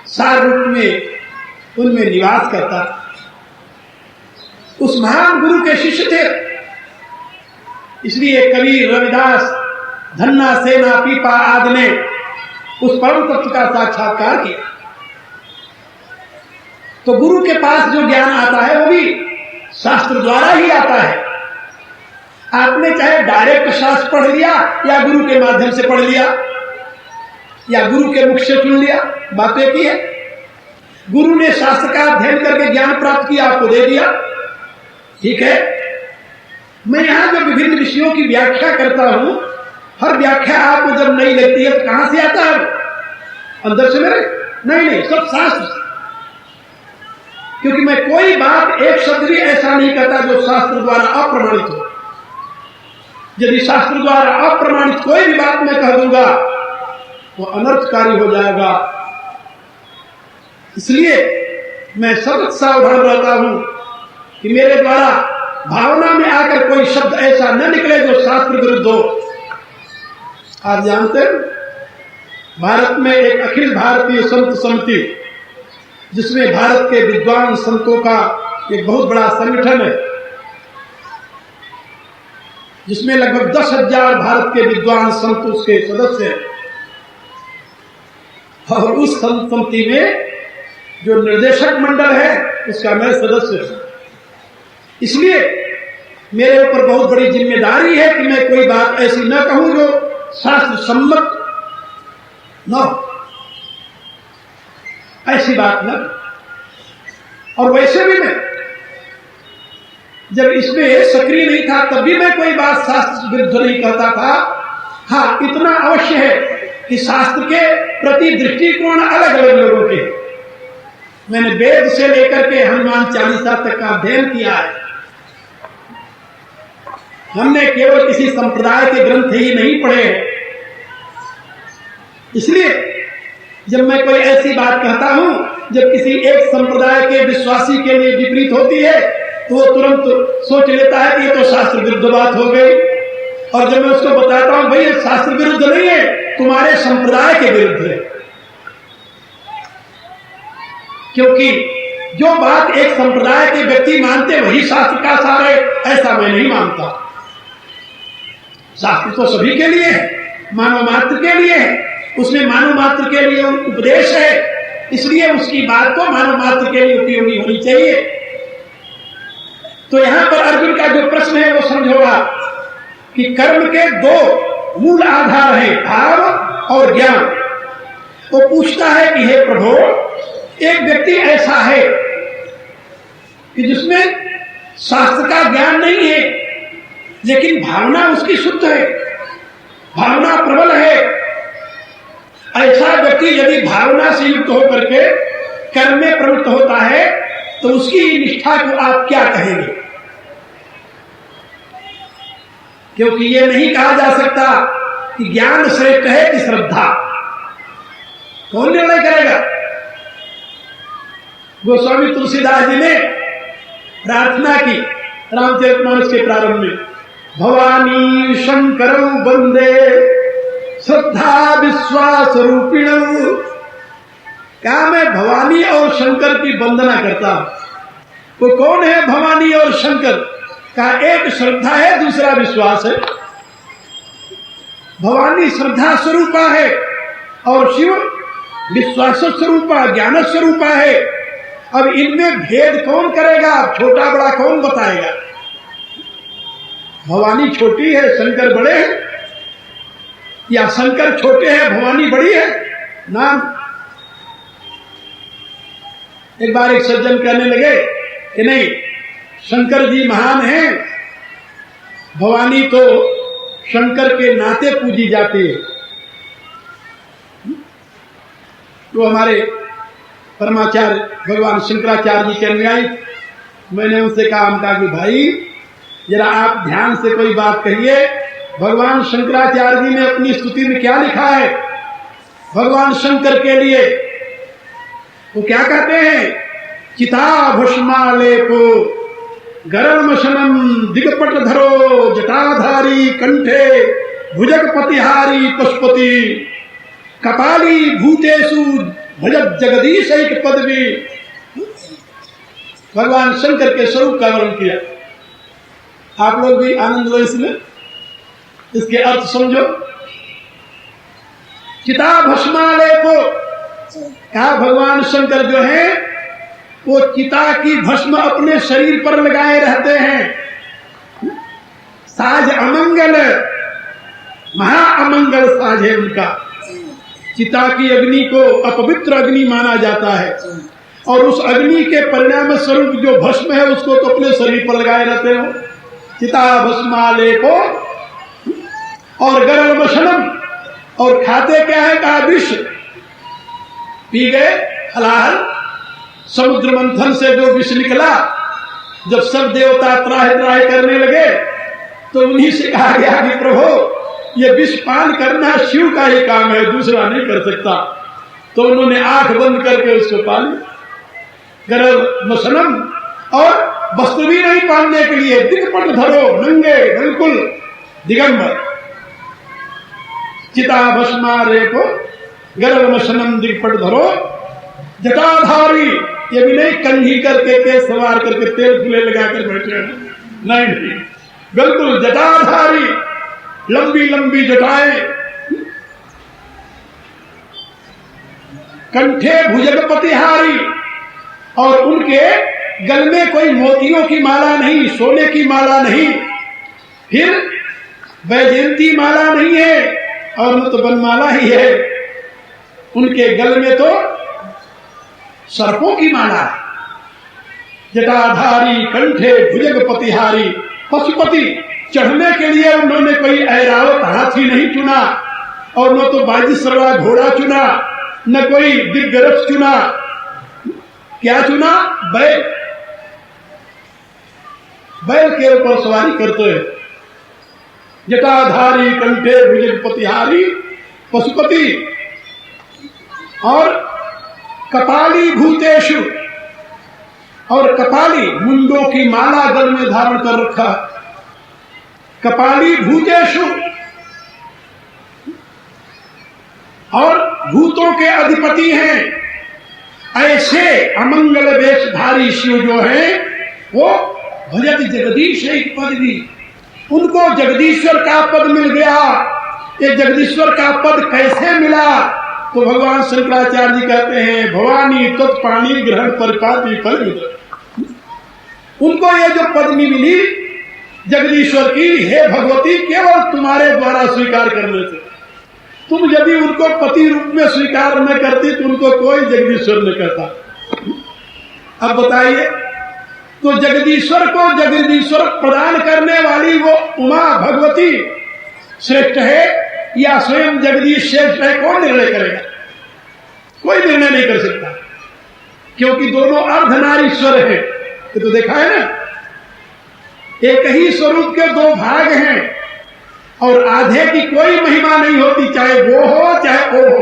सार रूप में उनमें निवास करता। उस महान गुरु के शिष्य थे। इसलिए कबीर, रविदास, धन्ना, सेना, पीपा आदि ने उस परम तत्व का साक्षात्कार किया। तो गुरु के पास जो ज्ञान आता है वो भी शास्त्र द्वारा ही आता है। आपने चाहे डायरेक्ट शास्त्र पढ़ लिया या गुरु के माध्यम से पढ़ लिया या गुरु के मुख से सुन लिया, बात एक ही है। गुरु ने शास्त्र का अध्ययन करके ज्ञान प्राप्त किया, आपको दे दिया, ठीक है। मैं यहां जो विभिन्न विषयों की व्याख्या करता हूं, हर व्याख्या आपको जब नई लगती है तो कहां से आता है? अंदर से मेरे? नहीं, सब शास्त्र से। क्योंकि मैं कोई बात एक शब्द भी ऐसा नहीं कहता जो शास्त्र द्वारा अप्रमाणित हो। यदि शास्त्र द्वारा अप्रमाणित कोई भी बात मैं कह दूंगा वो अनर्थकारी हो जाएगा। इसलिए मैं सतत सावधान रहता हूं कि मेरे द्वारा भावना में आकर कोई शब्द ऐसा न निकले जो शास्त्र विरुद्ध हो। आप जानते हैं भारत में एक अखिल भारतीय संत समिति, जिसमें भारत के विद्वान संतों का एक बहुत बड़ा संगठन है, जिसमें लगभग 10,000 भारत के विद्वान संत उसके सदस्य हैं। और उस संत समिति में जो निर्देशक मंडल है उसका मैं सदस्य हूं। इसलिए मेरे ऊपर बहुत बड़ी जिम्मेदारी है कि मैं कोई बात ऐसी न कहूं जो शास्त्र सम्मत न हो, ऐसी बात न। और वैसे भी मैं जब इसमें सक्रिय नहीं था तब भी मैं कोई बात शास्त्र विरुद्ध नहीं कहता था। हाँ, इतना अवश्य है कि शास्त्र के प्रति दृष्टिकोण अलग अलग लोगों के। मैंने वेद से लेकर के हनुमान चालीसा तक का अध्ययन किया है। हमने केवल किसी संप्रदाय के ग्रंथ ही नहीं पढ़े हैं। इसलिए जब मैं कोई ऐसी बात कहता हूं जब किसी एक संप्रदाय के विश्वासी के लिए विपरीत होती है तो वो तुरंत सोच लेता है कि ये तो शास्त्र विरुद्ध बात हो गई। और जब मैं उसको बताता हूं भाई ये शास्त्र विरुद्ध नहीं है, तुम्हारे संप्रदाय के विरुद्ध है। क्योंकि जो बात एक संप्रदाय के व्यक्ति मानते वही शास्त्र का सार है, ऐसा मैं नहीं मानता। शास्त्र तो सभी के लिए है, मानव मात्र के लिए है। उसमें मानव मात्र के लिए उपदेश है, इसलिए उसकी बात तो मानव मात्र के लिए उपयोगी होनी चाहिए। तो यहां पर अर्जुन का जो प्रश्न है वो समझोगा कि कर्म के दो मूल आधार हैं, भाव और ज्ञान। वो पूछता है कि हे प्रभु, एक व्यक्ति ऐसा है कि जिसमें शास्त्र का ज्ञान नहीं है लेकिन भावना उसकी शुद्ध है, भावना प्रबल है। ऐसा व्यक्ति यदि भावना से युक्त होकर के कर्म में प्रवृत्त होता है तो उसकी निष्ठा को आप क्या कहेंगे? क्योंकि ये नहीं कहा जा सकता कि ज्ञान श्रेष्ठ है कि श्रद्धा। कौन निर्णय करेगा? गोस्वामी तुलसीदास जी ने प्रार्थना की रामचरितमानस के प्रारंभ में, भवानी शंकरौ वंदे श्रद्धा विश्वास रूपिणौ। क्या मैं भवानी और शंकर की वंदना करता हूं। वो कौन है भवानी और शंकर? का एक श्रद्धा है, दूसरा विश्वास है। भवानी श्रद्धा स्वरूपा है और शिव विश्वास स्वरूपा, ज्ञान स्वरूपा है। अब इनमें भेद कौन करेगा? छोटा बड़ा कौन बताएगा? भवानी छोटी है, शंकर बड़े हैं, या शंकर छोटे हैं, भवानी बड़ी है? ना। एक बार एक सज्जन कहने लगे कि नहीं, शंकर जी महान हैं, भवानी तो शंकर के नाते पूजी जाती है। तो हमारे परमाचार्य भगवान शंकराचार्य जी के अनुयायी, मैंने उनसे कहा कि भाई जरा आप ध्यान से कोई बात कहिए, भगवान शंकराचार्य जी ने अपनी स्तुति में क्या लिखा है भगवान शंकर के लिए? वो क्या कहते हैं? चिता भस्मालेपो गरमशनम दिगपट धरो जटाधारी कंठे भुजग पतिहारी पशुपति कपाली भूतेषु भजत जगदीश एक पदवी। भगवान शंकर के स्वरूप का वर्णन किया। आप लोग भी आनंद लो इसमें, इसके अर्थ समझो। चिता भस्मालेपो, कहा भगवान शंकर जो है वो चिता की भस्म अपने शरीर पर लगाए रहते हैं। साज अमंगल, महा अमंगल साज है उनका। चिता की अग्नि को अपवित्र अग्नि माना जाता है और उस अग्नि के परिणाम स्वरूप जो भस्म है उसको तो अपने शरीर पर लगाए रहते हो। चिता भस्मालेपो और गरलमशनम, और खाते क्या है? कहा विष। पी गए हलाहल, समुद्र मंथन से जो विष निकला, जब सब देवता त्राहि त्राहि करने लगे तो उन्हीं से कहा गया कि प्रभु ये विष पान करना शिव का ही काम है, दूसरा नहीं कर सकता। तो उन्होंने आंख बंद करके उसको पान गरलमशनम, और वस्त्र भी नहीं पालने के लिए दिगपट धरो, नंगे बिल्कुल दिगंबर। चिता भस्मालेपो गरलमशनम दिगपट धरो जटाधारी, ये भी नहीं कंघी करके केस सवार करके तेल फुले लगाकर बैठे हैं, नहीं, बिल्कुल जटाधारी, लंबी लंबी जटाएं, कंठे भुजग पतिहारी, और उनके गल में कोई मोतियों की माला नहीं, सोने की माला नहीं, फिर वैजयंती माला नहीं है और न तो बनमाला ही है। उनके गल में तो सर्पों की माला है। जटाधारी कंठे भुजग पतिहारी, पशुपति, चढ़ने के लिए उन्होंने कोई ऐरावत हाथी नहीं चुना और न तो बाजीसरवा घोड़ा चुना, न कोई दिव्य रथ चुना। क्या चुना? बैल। बैल के ऊपर सवारी करते हैं। जटाधारी कंठे भुजग पतिहारी पशुपति, और कपाली भूतेषु, और कपाली मुंडों की माला गल में धारण कर रखा। कपाली भूतेषु, और भूतों के अधिपति हैं। ऐसे अमंगल वेशधारी शिव जो है वो भजत जगदीश एक पदवी, उनको जगदीश्वर का पद मिल गया। ये जगदीश्वर का पद कैसे मिला? तो भगवान शंकराचार्य जी कहते हैं, भवानी तत्पाणी ग्रहण परिपाती फल। उनको ये जो पदवी मिली जगदीश्वर की, हे भगवती, केवल तुम्हारे द्वारा स्वीकार करने से। तुम यदि उनको पति रूप में स्वीकार न करती तो उनको कोई जगदीश्वर न करता। अब बताइए, तो जगदीश्वर को जगदीश्वर प्रदान करने वाली वो उमा भगवती श्रेष्ठ है या स्वयं जगदीश श्रेष्ठ है? कौन निर्णय करेगा? कोई निर्णय नहीं कर सकता, क्योंकि दोनों अर्धनारीश्वर हैं। ये तो देखा है ना, एक ही स्वरूप के दो भाग हैं और आधे की कोई महिमा नहीं होती, चाहे वो हो चाहे वो हो।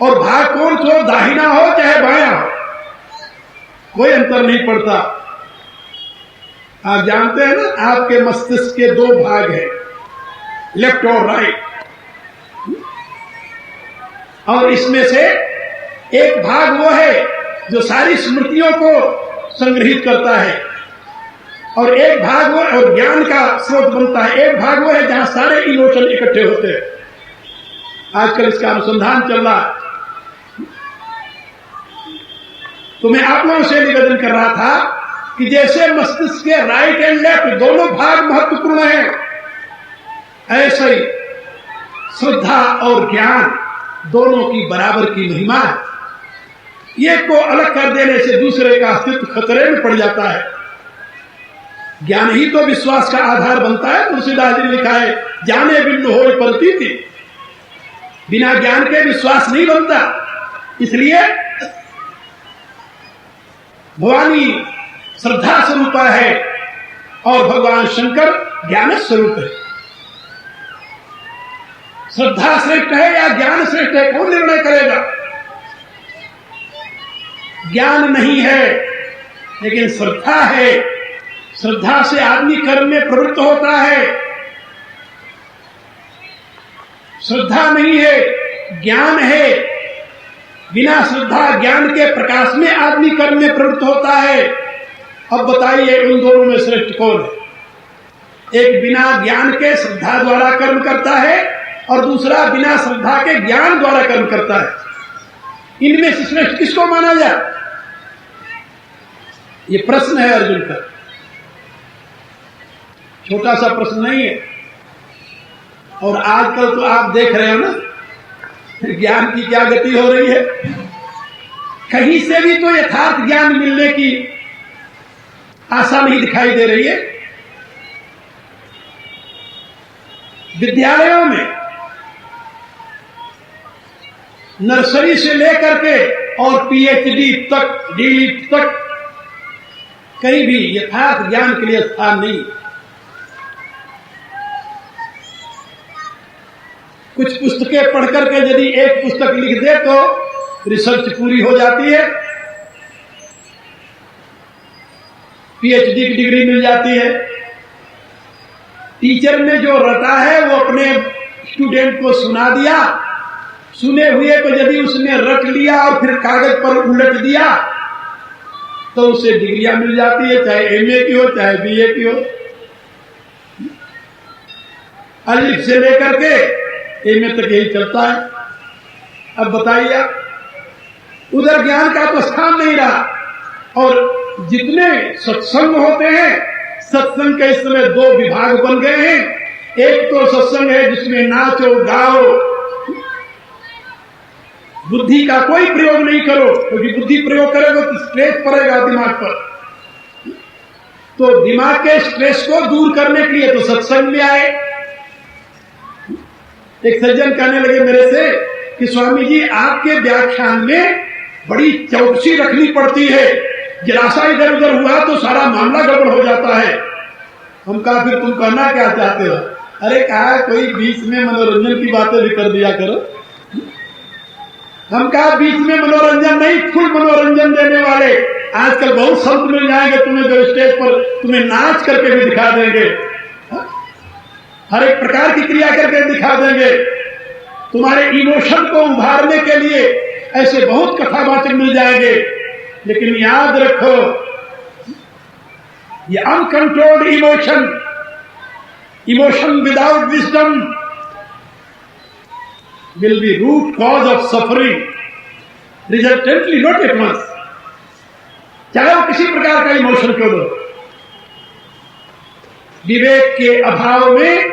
और भाग कौन सो, दाहिना हो चाहे बायां हो, कोई अंतर नहीं पड़ता। आप जानते हैं ना, आपके मस्तिष्क के दो भाग हैं, लेफ्ट और राइट, और इसमें से एक भाग वो है जो सारी स्मृतियों को संग्रहित करता है, और एक भाग वो और ज्ञान का स्रोत बनता है। एक भाग वो है जहां सारे इमोशन इकट्ठे होते हैं। आजकल इसका अनुसंधान चल रहा है। तो मैं आप लोगों से निवेदन कर रहा था कि जैसे मस्तिष्क के राइट एंड लेफ्ट दोनों भाग महत्वपूर्ण हैं, ऐसे ही श्रद्धा और ज्ञान दोनों की बराबर की महिमा है। एक को अलग कर देने से दूसरे का अस्तित्व खतरे में पड़ जाता है। ज्ञान ही तो विश्वास का आधार बनता है। तुलसीदास जी ने लिखा है, जाने बिन होय प्रतीति, बिना ज्ञान के विश्वास नहीं बनता। इसलिए भवानी श्रद्धा स्वरूप है और भगवान शंकर ज्ञान स्वरूप है। श्रद्धा श्रेष्ठ है या ज्ञान श्रेष्ठ है, कौन निर्णय करेगा? ज्ञान नहीं है लेकिन श्रद्धा है। श्रद्धा से आदमी कर्म में प्रवृत्त होता है। श्रद्धा नहीं है, ज्ञान है। बिना श्रद्धा ज्ञान के प्रकाश में आदमी कर्म में प्रवृत्त होता है। अब बताइए, उन दोनों में श्रेष्ठ कौन है? एक बिना ज्ञान के श्रद्धा द्वारा कर्म करता है और दूसरा बिना श्रद्धा के ज्ञान द्वारा कर्म करता है। इनमें से श्रेष्ठ किसको माना जाए? ये प्रश्न है अर्जुन का। छोटा सा प्रश्न नहीं है। और आजकल तो आप देख रहे हो ना, ज्ञान की क्या गति हो रही है। कहीं से भी तो यथार्थ ज्ञान मिलने की आशा नहीं दिखाई दे रही है। विद्यालयों में नर्सरी से लेकर के और पीएचडी तक, डीलिट तक कहीं भी यथार्थ ज्ञान के लिए स्थान नहीं। कुछ पुस्तकें पढ़ करके यदि एक पुस्तक लिख दे तो रिसर्च पूरी हो जाती है, पीएचडी की डिग्री मिल जाती है। टीचर ने जो रटा है वो अपने स्टूडेंट को सुना दिया, सुने हुए को यदि उसने रट लिया और फिर कागज पर उलट दिया तो उसे डिग्रियां मिल जाती है, चाहे एमए की हो चाहे बीए की हो। अलिफ से लेकर के एमए तक यही चलता है। अब बताइए, उधर ज्ञान का तो स्थान नहीं रहा। और जितने सत्संग होते हैं, सत्संग के इस समय दो विभाग बन गए हैं। एक तो सत्संग है जिसमें नाचो गाओ, बुद्धि का कोई प्रयोग नहीं करो, क्योंकि बुद्धि प्रयोग करोगे तो स्ट्रेस पड़ेगा दिमाग पर। तो दिमाग के स्ट्रेस को दूर करने के लिए तो सत्संग में आए। एक सज्जन कहने लगे मेरे से कि स्वामी जी, आपके व्याख्यान में बड़ी चौकसी रखनी पड़ती है, जरा सा इधर उधर हुआ तो सारा मामला गड़बड़ हो जाता है। हम कहा फिर तुम कहना क्या चाहते हो? अरे कहा कोई बीच में मनोरंजन की बातें भी कर दिया करो। हम कहा बीच में मनोरंजन नहीं, फुल मनोरंजन देने वाले आजकल बहुत संत मिल जाएंगे तुम्हें, जो स्टेज पर तुम्हें नाच करके भी दिखा देंगे, हर एक प्रकार की क्रिया करके दिखा देंगे। तुम्हारे इमोशन को उभारने के लिए ऐसे बहुत कथावाचक मिल जाएंगे। लेकिन याद रखो, ये uncontrolled emotion without wisdom will be root cause of suffering, resultantly not at once। चाहे वो किसी प्रकार का इमोशन क्यों हो, विवेक के अभाव में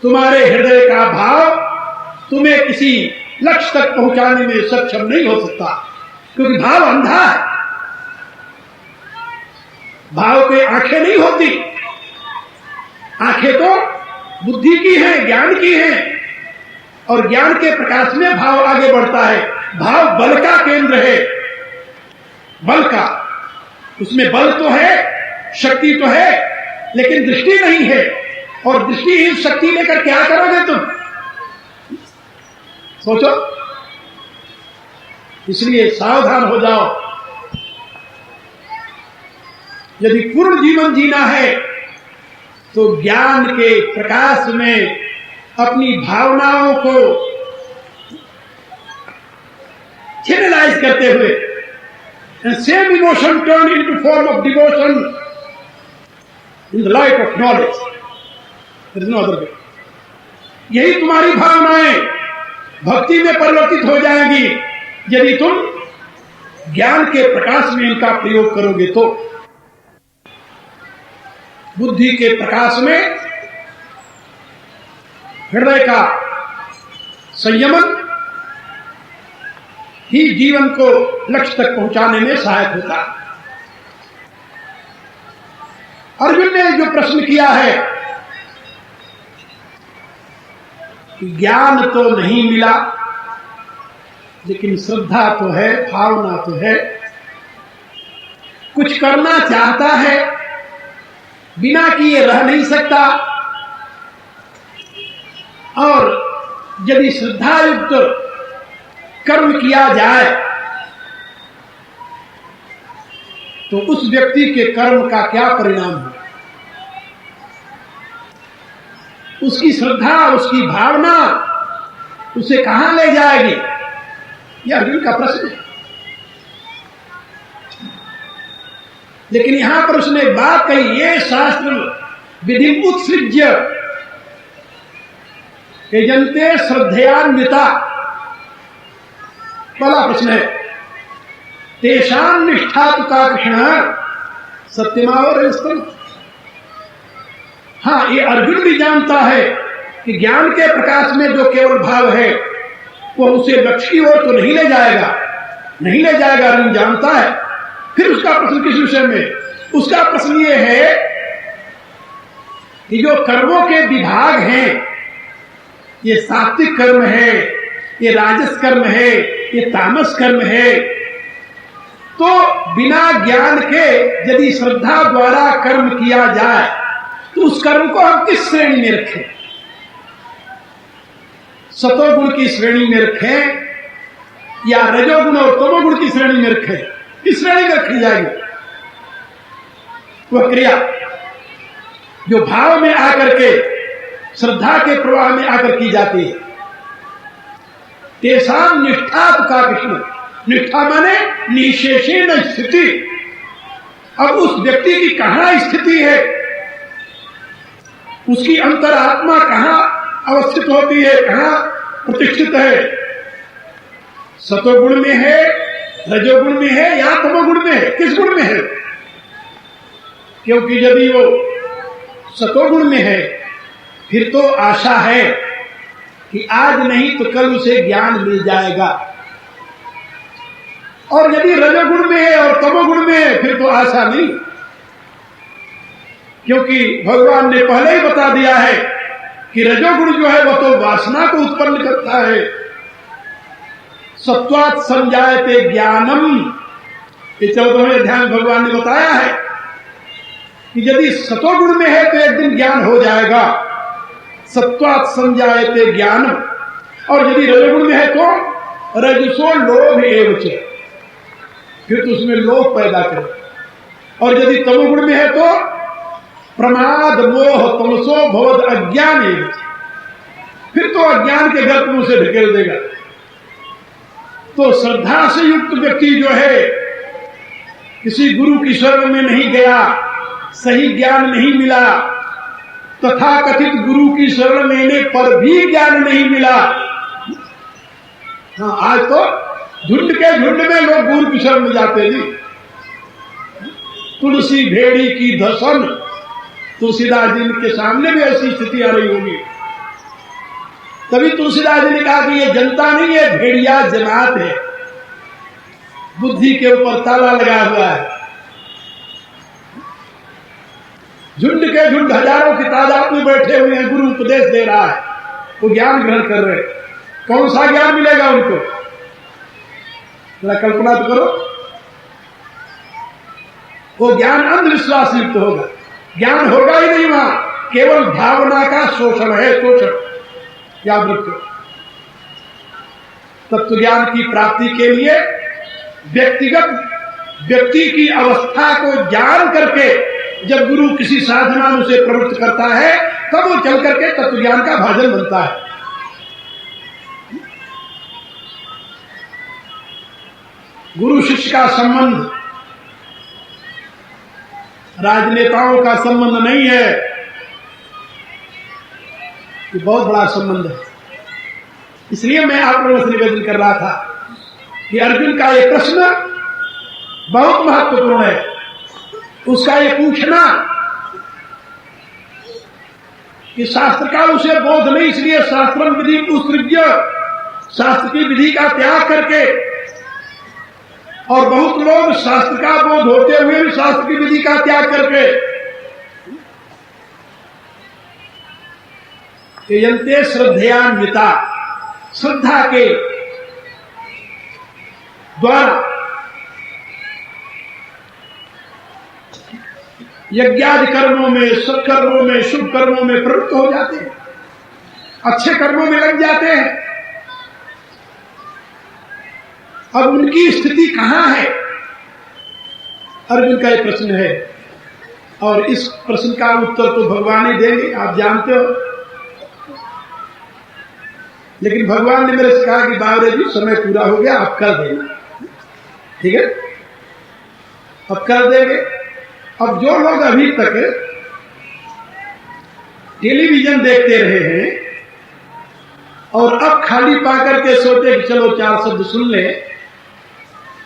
तुम्हारे हृदय का भाव तुम्हें किसी लक्ष्य तक पहुंचाने में सक्षम नहीं हो सकता, क्योंकि भाव अंधा है। भाव की आंखें नहीं होती, आंखें तो बुद्धि की हैं, ज्ञान की हैं, और ज्ञान के प्रकाश में भाव आगे बढ़ता है। भाव बल का केंद्र है, बल का, उसमें बल तो है, शक्ति तो है, लेकिन दृष्टि नहीं है। और दृष्टिहीन शक्ति लेकर क्या करोगे तुम, सोचो। इसलिए सावधान हो जाओ। यदि पूर्ण जीवन जीना है तो ज्ञान के प्रकाश में अपनी भावनाओं को चैनलाइज करते हुए, and same emotion turned into form of devotion in the light of knowledge. There is no other way. यही तुम्हारी भावनाएं भक्ति में परिवर्तित हो जाएंगी यदि तुम ज्ञान के प्रकाश में इनका प्रयोग करोगे तो। बुद्धि के प्रकाश में हृदय का संयमन ही जीवन को लक्ष्य तक पहुंचाने में सहायक होता है। अर्जुन ने जो प्रश्न किया है, ज्ञान तो नहीं मिला लेकिन श्रद्धा तो है, भावना तो है, कुछ करना चाहता है, बिना किए रह नहीं सकता, और यदि श्रद्धायुक्त कर्म किया जाए तो उस व्यक्ति के कर्म का क्या परिणाम हो, उसकी श्रद्धा, उसकी भावना उसे कहां ले जाएगी, यह अर्जुन का प्रश्न है। लेकिन यहां पर उसने एक बात कही, ये शास्त्र विधि उत्सृज्य यजन्ते श्रद्धयान्विता। पहला प्रश्न है, तेषां निष्ठा तु का कृष्ण सत्यमावर स्तम। हाँ, ये अर्जुन भी जानता है कि ज्ञान के प्रकाश में जो केवल भाव है वो उसे लक्ष्य की ओर तो नहीं ले जाएगा, नहीं ले जाएगा, अर्जुन जानता है। फिर उसका प्रश्न किस विषय में, उसका प्रश्न ये है कि जो कर्मों के विभाग हैं, ये सात्विक कर्म है, ये राजस कर्म है, ये तामस कर्म है, तो बिना ज्ञान के यदि श्रद्धा द्वारा कर्म किया जाए तो उस कर्म को हम किस श्रेणी में रखें, सतोगुण की श्रेणी में रखें या रजोगुण और तमोगुण की श्रेणी में रखें, किस श्रेणी में रखी जाएगी। वह क्रिया जो भाव में आकर के, श्रद्धा के प्रवाह में आकर की जाती है, तेषां निष्ठा तु का कृष्ण। निष्ठा माने निशेषेण स्थिति। अब उस व्यक्ति की कहां स्थिति है, उसकी अंतरात्मा कहां अवस्थित होती है, कहां प्रतिष्ठित है, सतोगुण में है, रजोगुण में है या तमोगुण में है, किस गुण में है। क्योंकि यदि वो सतोगुण में है फिर तो आशा है कि आज नहीं तो कल उसे ज्ञान मिल जाएगा, और यदि रजोगुण में है और तमोगुण में है फिर तो आशा नहीं, क्योंकि भगवान ने पहले ही बता दिया है कि रजोगुण जो है वह तो वासना को उत्पन्न करता है। सत्वात् संजायते ज्ञानम, ये 14वें अध्याय में भगवान ने बताया है कि यदि सतोगुण में है तो एक दिन ज्ञान हो जाएगा, सत्वात् संजायते ज्ञानम, और यदि रजोगुण में है तो रजसो लोभ एवच, फिर तो उसमें लोभ पैदा करे, और यदि तमोगुण में है तो प्रमाद मोह तमसो भवद अज्ञान एवच, फिर तो अज्ञान के गर्त में उसे ढकेल देगा। तो श्रद्धा से युक्त व्यक्ति जो है, किसी गुरु की शरण में नहीं गया, सही ज्ञान नहीं मिला, तथा कथित गुरु की शरण लेने पर भी ज्ञान नहीं मिला। हाँ, आज तो झुंड के झुंड में लोग गुरु की शरण में जाते जी। तुलसी भेड़ी की धसन तुलसीदास जी के सामने भी ऐसी स्थिति आ रही होगी। तभी तुलसीदास जी ने कहा कि ये जनता नहीं है, भेड़िया जमात है, बुद्धि के ऊपर ताला लगा हुआ है। झुंड के झुंड हजारों की तादाद में बैठे हुए हैं, गुरु उपदेश दे रहा है, वो ज्ञान ग्रहण कर रहे हैं। कौन सा ज्ञान मिलेगा उनको? जरा कल्पना तो करो। वो ज्ञान अंधविश्वास युक्त होगा, ज्ञान होगा ही नहीं, वहां केवल भावना का शोषण है, शोषण। याद रखो, तत्व ज्ञान की प्राप्ति के लिए व्यक्ति की अवस्था को जान करके जब गुरु किसी साधना में उसे प्रवृत्त करता है, तब वो चल करके तत्व ज्ञान का भाजन बनता है। गुरु शिष्य का संबंध राजनेताओं का संबंध नहीं है, ये बहुत बड़ा संबंध है। इसलिए मैं आप लोगों से निवेदन कर रहा था कि अर्जुन का ये प्रश्न बहुत महत्वपूर्ण है। उसका ये पूछना कि शास्त्र का उसे बोध नहीं, इसलिए शास्त्रम विधि उत्सृज्य, शास्त्र की विधि का त्याग करके, और बहुत लोग शास्त्र का बोध होते हुए भी शास्त्र की विधि का त्याग करके यंते श्रद्धयान्विता, श्रद्धा के द्वारा यज्ञादि कर्मों में, सत्कर्मों में, शुभ कर्मों में प्रवृत्त हो जाते हैं, अच्छे कर्मों में लग जाते हैं। अब उनकी स्थिति कहां है, अर्जुन का एक प्रश्न है, और इस प्रश्न का उत्तर तो भगवान ही देंगे, आप जानते हो। लेकिन भगवान ने मेरे से कहा कि बाबरे जी समय पूरा हो गया, आप कर देना, ठीक है, अब कर देंगे। अब जो लोग अभी तक टेलीविजन देखते रहे हैं और अब खाली पाकर के सोचे कि चलो 4 शब्द सुन ले,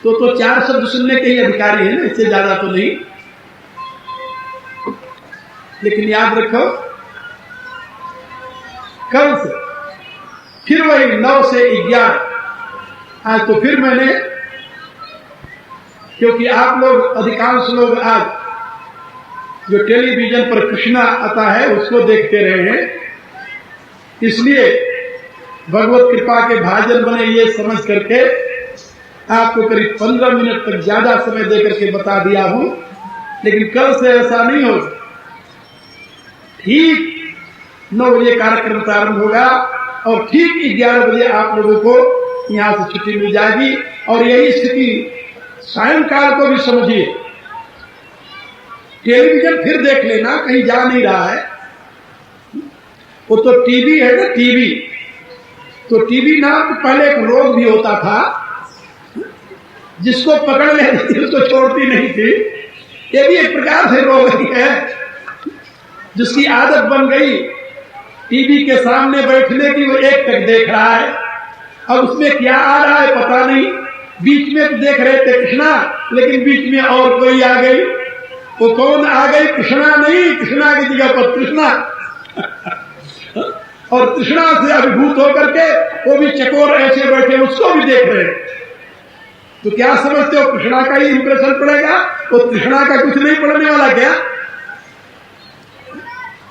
तो 4 शब्द सुनने के ही अधिकारी है ना, इससे ज्यादा तो नहीं। लेकिन याद रखो, कल से फिर वही 9 से 11, आज तो फिर मैंने, क्योंकि आप लोग अधिकांश लोग आज जो टेलीविजन पर कृष्णा आता है उसको देखते रहे हैं, इसलिए भगवत कृपा के भाजन बने ये समझ करके आपको करीब 15 मिनट तक ज्यादा समय देकर के बता दिया हूं। लेकिन कल से ऐसा नहीं होगा, ठीक 9 बजे कार्यक्रम प्रारंभ होगा और ठीक 11 बजे आप लोगों को यहां से छुट्टी मिल जाएगी। और यही स्थिति सायंकाल को भी समझिए, टेलीविजन फिर देख लेना, कहीं जा नहीं रहा है, वो तो टीवी है ना, टीवी। तो टीवी नाम तो पहले एक रोग भी होता था, जिसको पकड़ लेती थी उसको छोड़ती नहीं थी। ये भी एक प्रकार से रोग ही है, जिसकी आदत बन गई टीवी के सामने बैठने की, वो एक तक देख रहा है। अब उसमें क्या आ रहा है पता नहीं, बीच में तो देख रहे थे कृष्णा, लेकिन बीच में और कोई आ गई। वो कौन आ गई? कृष्णा नहीं, कृष्णा की जगह पर कृष्णा और कृष्णा से अभिभूत होकर के वो भी चकोर ऐसे बैठे, उसको भी देख रहे हैं। तो क्या समझते हो, कृष्णा का ही इंप्रेशन पड़ेगा? वो कृष्णा का कुछ नहीं पड़ने वाला क्या?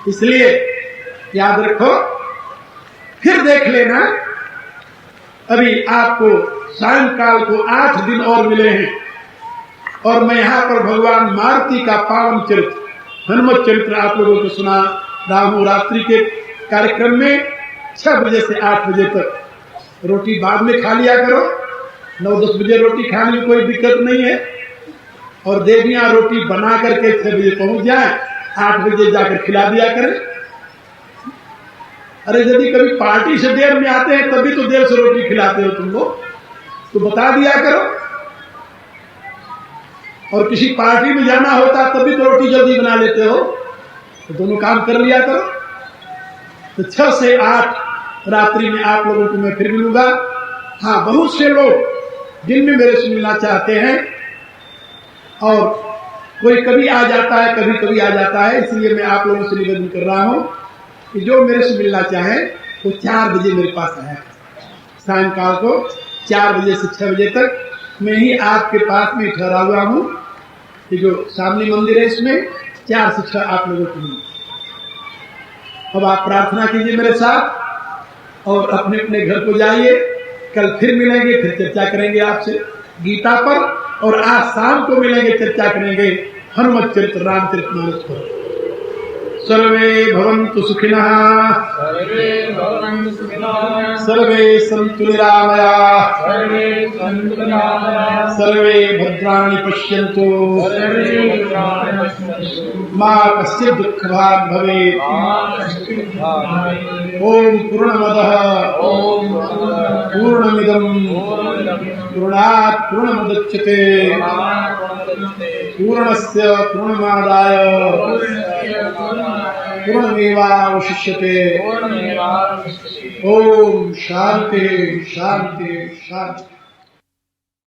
इसलिए याद रखो, फिर देख लेना। अभी आपको सायंकाल को 8 दिन और मिले हैं, और मैं यहां पर भगवान मारुति का पावन चरित्र हनुमत चरित्र आप लोगों को सुना रहा हूं। रात्रि के कार्यक्रम में 6 बजे से 8 बजे तक। रोटी बाद में खा लिया करो, 9-10 बजे रोटी खाने में कोई दिक्कत नहीं है। और देवियां रोटी बना करके 6 बजे पहुंच जाए, 8 बजे जाकर खिला दिया करें। अरे यदि कभी पार्टी से देर में आते हैं तभी तो देर से रोटी खिलाते हो तुम लोग, तो बता दिया करो। और किसी पार्टी में जाना होता तभी तो रोटी जल्दी बना लेते हो, तो दोनों काम कर लिया करो। तो 6 से 8 रात्रि में आप लोगों को मैं फिर मिलूंगा। हाँ, बहुत से लोग दिन में मेरे से मिलना चाहते हैं, और कोई कभी आ जाता है, कभी कभी आ जाता है, इसलिए मैं आप लोगों से निवेदन कर रहा हूं कि जो मेरे से मिलना चाहे वो 4 बजे मेरे पास आया। सायंकाल को 4 बजे से 6 बजे तक मैं ही आपके पास में ठहरा हुआ हूं। ये जो सामने मंदिर है इसमें 4 से 6 आप लोगों को मिलेंगे। अब आप प्रार्थना कीजिए मेरे साथ और अपने अपने घर को जाइए। कल फिर मिलेंगे, फिर चर्चा करेंगे आपसे गीता पर, और आज शाम को मिलेंगे, चर्चा करेंगे हनुमत चरित्र रामचरितमानस पर। सर्वे भवन्तु सुखिनः, सर्वे सन्तु निरामयाः, सर्वे भद्राणि पश्यन्तु, मा कश्चित् दुःखभाग् भवेत्। ओम पूर्णमदः पूर्णमिदं पूर्णात् पूर्णमुदच्यते पूर्णस्य पूर्णमादाय पूर्णमेवावशिष्यते। ओम शांति शांति शांति।